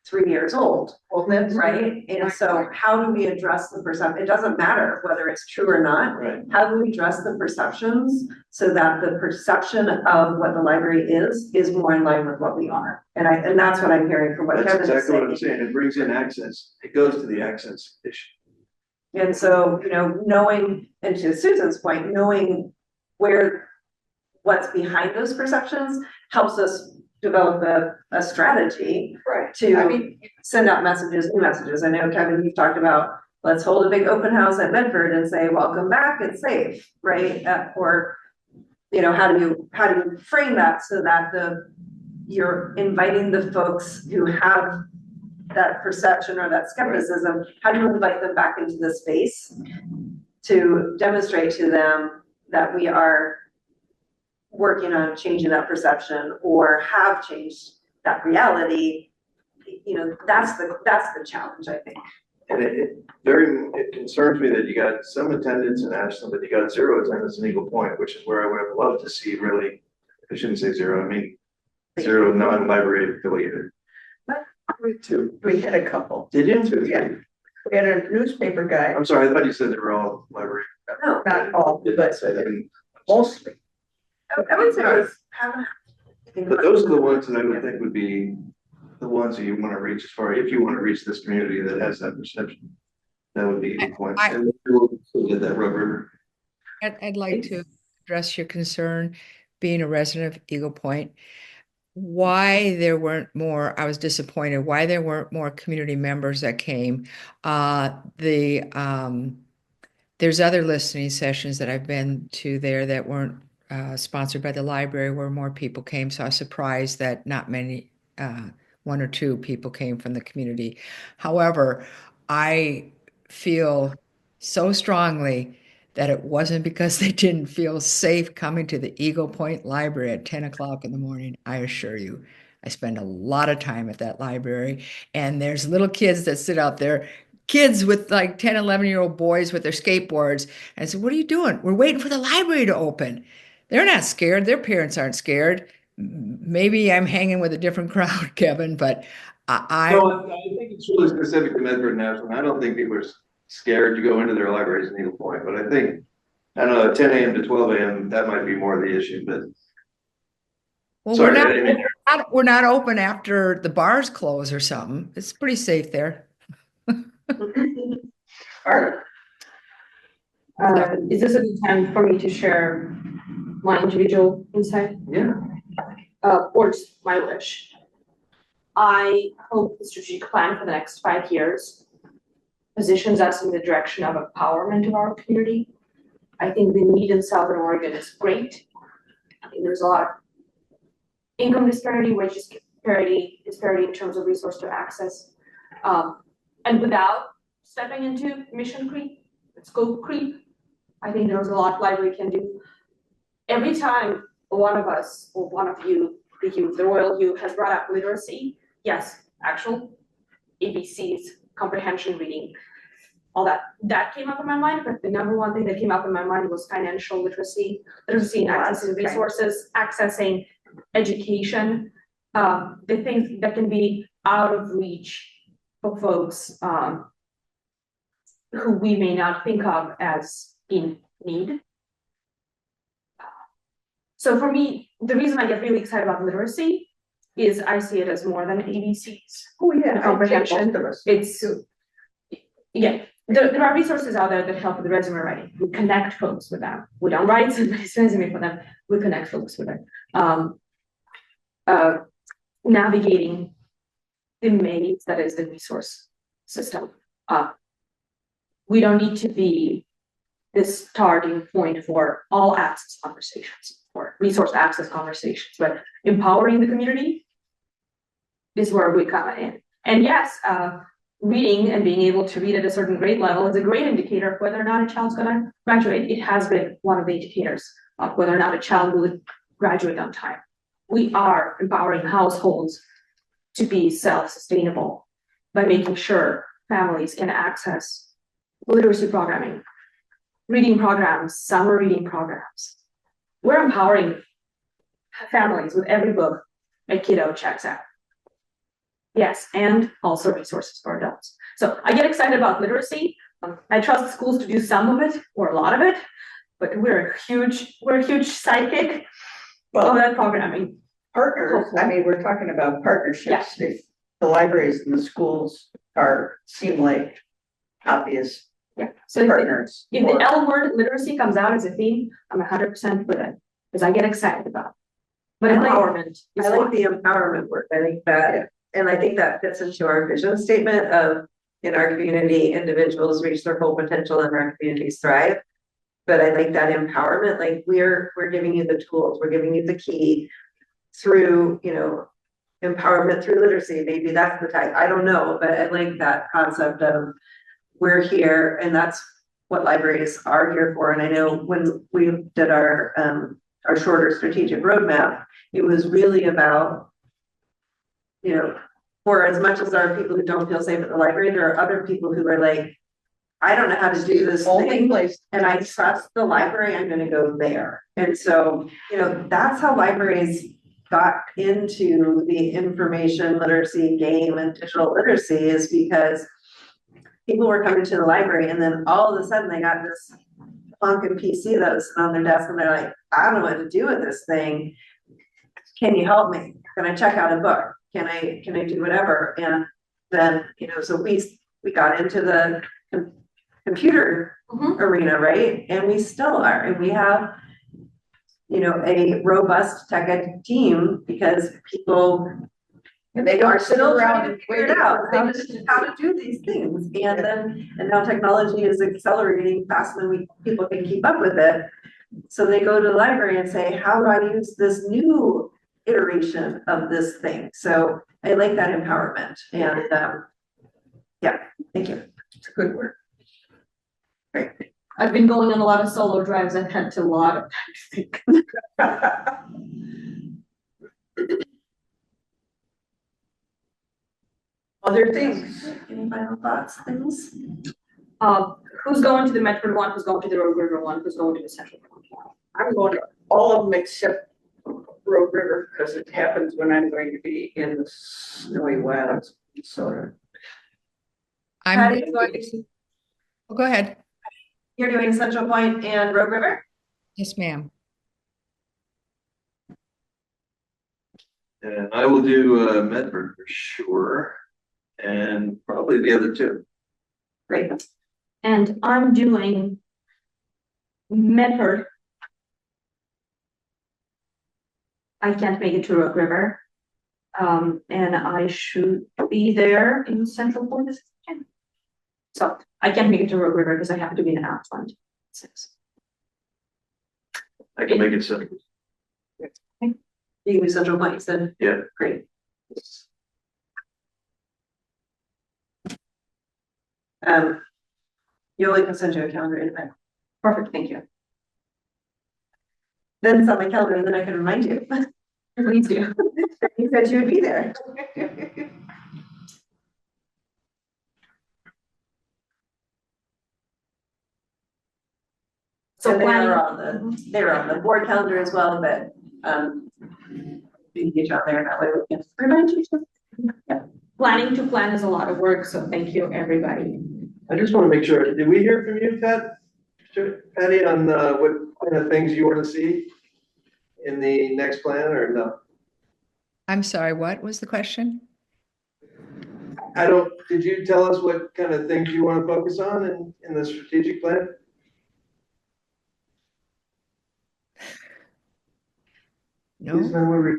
[SPEAKER 5] 3 years old, right? And so how do we address the perception? It doesn't matter whether it's true or not.
[SPEAKER 3] Right.
[SPEAKER 5] How do we address the perceptions so that the perception of what the library is more in line with what we are? And that's what I'm hearing from what
[SPEAKER 3] That's
[SPEAKER 5] Kevin's
[SPEAKER 3] exactly what I'm
[SPEAKER 5] saying.
[SPEAKER 3] saying. It brings in access. It goes to the access issue.
[SPEAKER 5] And so, knowing, and to Susan's point, knowing what's behind those perceptions helps us develop a strategy
[SPEAKER 1] Right.
[SPEAKER 5] to send out new messages. I know, Kevin, you've talked about, let's hold a big open house at Medford and say, welcome back, it's safe, right? Or, how do you frame that so that you're inviting the folks who have that perception or that skepticism, how do you invite them back into the space to demonstrate to them that we are working on changing that perception or have changed that reality? That's the challenge, I think.
[SPEAKER 3] And it concerns me that you got some attendance in Ashland, but you got zero attendance in Eagle Point, which is where I would have loved to see really, I shouldn't say zero, I mean, zero non-library affiliated.
[SPEAKER 1] We had a couple.
[SPEAKER 3] Did you?
[SPEAKER 1] Yeah. We had a newspaper guy,
[SPEAKER 3] I'm sorry, I thought you said they were all library.
[SPEAKER 5] No,
[SPEAKER 1] not all,
[SPEAKER 2] Did
[SPEAKER 1] but
[SPEAKER 2] not say that.
[SPEAKER 1] mostly.
[SPEAKER 5] I would say it was half.
[SPEAKER 3] But those are the ones that I would think would be the ones that you want to reach if you want to reach this community that has that perception. That would be the point. And we'll get that rubber.
[SPEAKER 6] I'd like to address your concern, being a resident of Eagle Point. Why there weren't more, I was disappointed, why there weren't more community members that came. There's other listening sessions that I've been to there that weren't sponsored by the library where more people came. So I was surprised that not many, 1 or 2 people came from the community. However, I feel so strongly that it wasn't because they didn't feel safe coming to the Eagle Point Library at 10 o'clock in the morning. I assure you, I spend a lot of time at that library, and there's little kids that sit out there, kids with like 10, 11-year-old boys with their skateboards. And I said, what are you doing? We're waiting for the library to open. They're not scared. Their parents aren't scared. Maybe I'm hanging with a different crowd, Kevin, but I
[SPEAKER 3] think it's really specific to Medford National. I don't think people are scared to go into their libraries in Eagle Point, but I think, I don't know, 10 a.m. to 12 a.m., that might be more the issue, but.
[SPEAKER 6] well,
[SPEAKER 3] Sorry,
[SPEAKER 6] we're not open after the bars close or something. It's pretty safe there.
[SPEAKER 1] Art.
[SPEAKER 4] Is this a good time for me to share my individual insight?
[SPEAKER 3] Yeah.
[SPEAKER 4] Or just my wish? I hope the strategic plan for the next 5 years positions us in the direction of empowerment of our community. I think the need in Southern Oregon is great. I think there's a lot of income disparity, wage disparity in terms of resource to access. And without stepping into mission creep, scope creep, I think there's a lot library can do. Every time one of us or one of you, the youth, the royal youth, has brought up literacy, yes, actual ABCs, comprehension, reading, all that came up in my mind, but the number one thing that came up in my mind was financial literacy in accessing resources, accessing education, the things that can be out of reach for folks who we may not think of as in need. So for me, the reason I get really excited about literacy is I see it as more than ABCs.
[SPEAKER 1] Oh, yeah.
[SPEAKER 4] Comprehension. It's, yeah, there are resources out there that help with resume writing. We connect folks with them. We don't write somebody's resume for them. We connect folks with them. Navigating the maze that is the resource system. We don't need to be this starting point for all access conversations. or resource access conversations, but empowering the community is where we come in. And yes, reading and being able to read at a certain grade level is a great indicator of whether or not a child's gonna graduate. It has been one of the indicators of whether or not a child will graduate on time. We are empowering households to be self-sustainable by making sure families can access literacy programming, reading programs, summer reading programs. We're empowering families with every book a kiddo checks out. Yes, and also resources for adults. So I get excited about literacy. I trust schools to do some of it or a lot of it, but we're a huge sidekick of that programming.
[SPEAKER 1] Partners, I mean, we're talking about partnerships. If the libraries and the schools seem like obvious
[SPEAKER 4] Yeah. So
[SPEAKER 1] partners.
[SPEAKER 4] if the L word literacy comes out as a theme, I'm 100% for that because I get excited about it. But
[SPEAKER 5] I like-
[SPEAKER 4] empowerment is
[SPEAKER 5] I like
[SPEAKER 4] one.
[SPEAKER 5] the empowerment work. I think that, and I think that fits into our vision statement of in our community, individuals reach their full potential and our communities thrive. But I like that empowerment, like we're giving you the tools, we're giving you the key through, empowerment through literacy. Maybe that's the type, I don't know, but I like that concept of we're here and that's what libraries are here for. And I know when we did our shorter strategic roadmap, it was really about, for as much as there are people who don't feel safe at the library, there are other people who are like, I don't know how to do this
[SPEAKER 1] Only
[SPEAKER 5] thing,
[SPEAKER 1] place.
[SPEAKER 5] and I trust the library, I'm gonna go there. And so, that's how libraries got into the information literacy game and digital literacy, is because people were coming to the library and then all of a sudden they got this funkin' PC that was sitting on their desk and they're like, I don't know what to do with this thing. Can you help me? Can I check out a book? Can I do whatever? And then, so we got into the computer arena, right? And we still are, and we have, a robust tech ed team because people
[SPEAKER 1] And they
[SPEAKER 5] are
[SPEAKER 1] don't sit
[SPEAKER 5] still
[SPEAKER 1] around
[SPEAKER 5] trying to
[SPEAKER 1] and
[SPEAKER 5] figure it
[SPEAKER 1] wait
[SPEAKER 5] out,
[SPEAKER 1] for
[SPEAKER 5] how to do these things. And now technology is accelerating faster than people can keep up with it. So they go to the library and say, how do I use this new iteration of this thing? So I like that empowerment. And thank you.
[SPEAKER 1] It's good work. Great.
[SPEAKER 4] I've been going on a lot of solo drives. I've had to a lot of time to think.
[SPEAKER 1] Other things.
[SPEAKER 5] Any final thoughts, things?
[SPEAKER 4] Who's going to the Medford one? Who's going to the Rogue River one? Who's going to the Central one?
[SPEAKER 1] I'm going to all of them except Road River because it happens when I'm going to be in the snowy wilds, Minnesota.
[SPEAKER 5] Patty,
[SPEAKER 6] Oh, go ahead.
[SPEAKER 5] you're doing Central Point and Rogue River?
[SPEAKER 6] Yes, ma'am.
[SPEAKER 3] And I will do Medford for sure, and probably the other two.
[SPEAKER 5] Great.
[SPEAKER 4] And I'm doing Medford. I can't make it to Rogue River. And I should be there in Central Point this weekend. So I can't make it to Rogue River because I have to be in Outland. 6.
[SPEAKER 3] I can make it simple.
[SPEAKER 5] You can do Central Point, you said?
[SPEAKER 3] Yeah.
[SPEAKER 5] Great. Yoli can send you a calendar invite.
[SPEAKER 4] Perfect, thank you.
[SPEAKER 5] Then it's on my calendar, and then I can remind you.
[SPEAKER 4] Please do.
[SPEAKER 5] You said you would be there.
[SPEAKER 4] So
[SPEAKER 5] So they
[SPEAKER 4] planning.
[SPEAKER 5] are on the board calendar as well, but you can get you on there, and that way we can remind you.
[SPEAKER 4] Planning to plan is a lot of work, so thank you, everybody.
[SPEAKER 3] I just want to make sure, did we hear from you, Patty, on what kind of things you want to see in the next plan, or no?
[SPEAKER 6] I'm sorry, what was the question?
[SPEAKER 3] Did you tell us what kind of things you want to focus on in the strategic plan?
[SPEAKER 6] No.
[SPEAKER 3] No,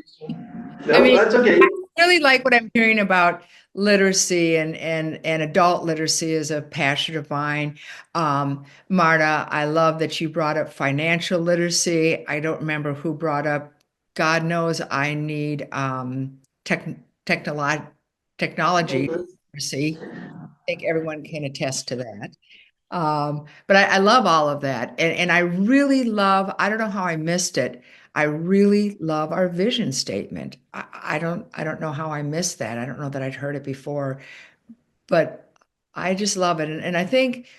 [SPEAKER 6] I mean-
[SPEAKER 3] that's okay.
[SPEAKER 6] really like what I'm hearing about literacy and adult literacy is a passion of mine. Marta, I love that you brought up financial literacy. I don't remember who brought up, God knows I need tech, technology literacy. I think everyone can attest to that. But I love all of that. And I really love, I don't know how I missed it. I really love our vision statement. I don't know how I missed that. I don't know that I'd heard it before, but I just love it. And I think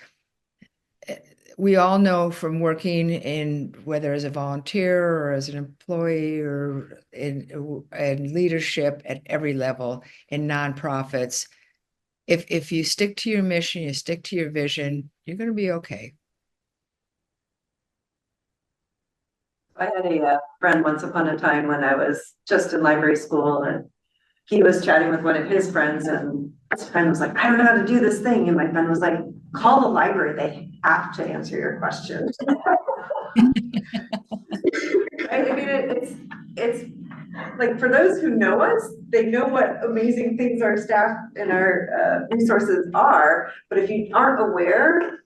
[SPEAKER 6] we all know from working in whether as a volunteer or as an employee or in leadership at every level in nonprofits, if you stick to your mission, you stick to your vision, you're going to be okay.
[SPEAKER 5] I had a friend once upon a time when I was just in library school, and he was chatting with one of his friends, and his friend was like, I don't know how to do this thing. And my friend was like, call the library, they have to answer your questions. I mean, it's like, for those who know us, they know what amazing things our staff and our resources are. But if you aren't aware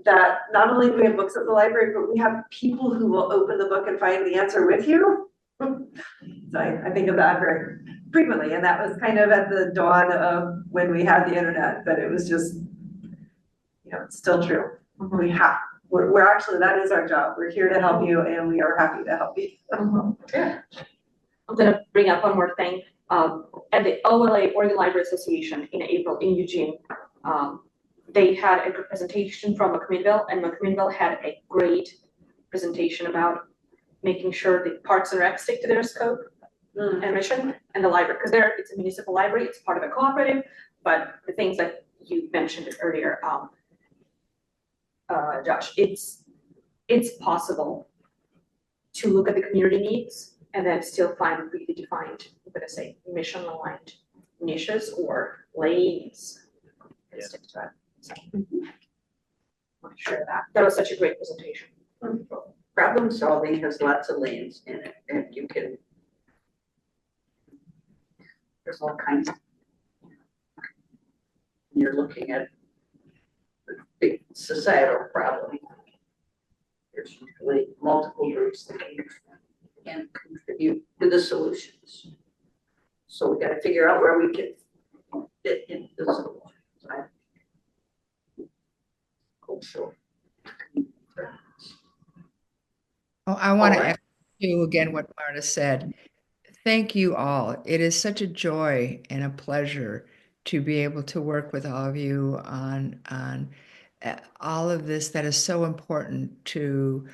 [SPEAKER 5] that not only do we have books at the library, but we have people who will open the book and find the answer with you. So I think of that very frequently, and that was kind of at the dawn of when we had the internet, but it was just, it's still true. We're actually, that is our job. We're here to help you, and we are happy to help you.
[SPEAKER 4] Yeah. I'm gonna bring up one more thing. At the OLA, Oregon Library Association, in April in Eugene, they had a good presentation from McMinnville, and McMinnville had a great presentation about making sure the Parks and Rec stick to their scope and mission, and the library, because it's a municipal library, it's part of a cooperative, but the things that you mentioned earlier, Josh, it's possible to look at the community needs and then still find really defined, I'm gonna say, mission aligned niches or lanes. And stick to that. So, want to share that. That was such a great presentation.
[SPEAKER 1] Problem solving has lots of lanes in it, and you can. There's all kinds of. You're looking at the big societal problem. There's usually multiple groups that can contribute to the solutions. So we got to figure out where we can fit into the solutions. Cultural.
[SPEAKER 6] Oh, I want to echo you again what Marta said. Thank you all. It is such a joy and a pleasure to be able to work with all of you on all of this that is so important to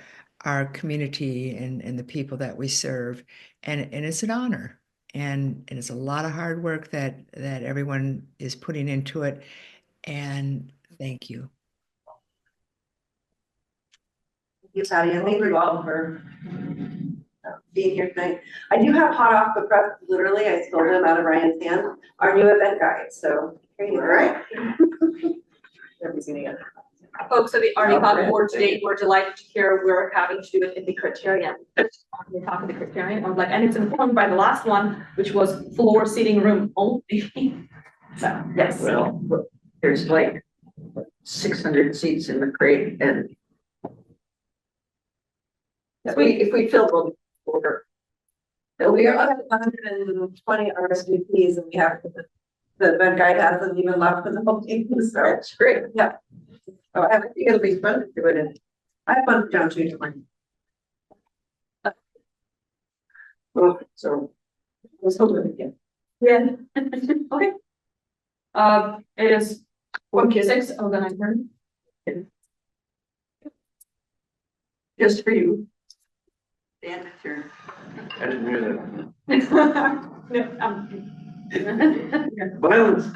[SPEAKER 6] our community and the people that we serve. And it's an honor. And it's a lot of hard work that everyone is putting into it. And thank you.
[SPEAKER 5] Thank you, Patty, and thank you all for being here tonight. I do have hot off the press, literally, I stole them out of Ryan's hand, our new event guide, so here you go. Right.
[SPEAKER 4] Folks at the Army Cog board today were delighted to hear we're having to do it in the criterion. We talk of the criterion, I was like, and it's informed by the last one, which was floor seating room only. So, yes.
[SPEAKER 1] Well, there's like 600 seats in the crate, and if we fill them over.
[SPEAKER 5] We are up to 120 RSVPs, and we have the event guide hasn't even left for the whole team, so
[SPEAKER 1] That's great.
[SPEAKER 5] yeah.
[SPEAKER 1] Oh, I think it'll be fun to do it in.
[SPEAKER 5] I have fun with John too.
[SPEAKER 1] So let's hold it again.
[SPEAKER 4] Yeah. Okay. It is 1:06 of the 9:30.
[SPEAKER 1] Just for you. Dan, it's your.
[SPEAKER 3] I didn't hear
[SPEAKER 4] No,
[SPEAKER 3] that. Violence.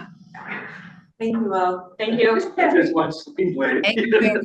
[SPEAKER 5] Thank you all.
[SPEAKER 4] Thank you.
[SPEAKER 3] I just watched speedway.
[SPEAKER 6] Thank you.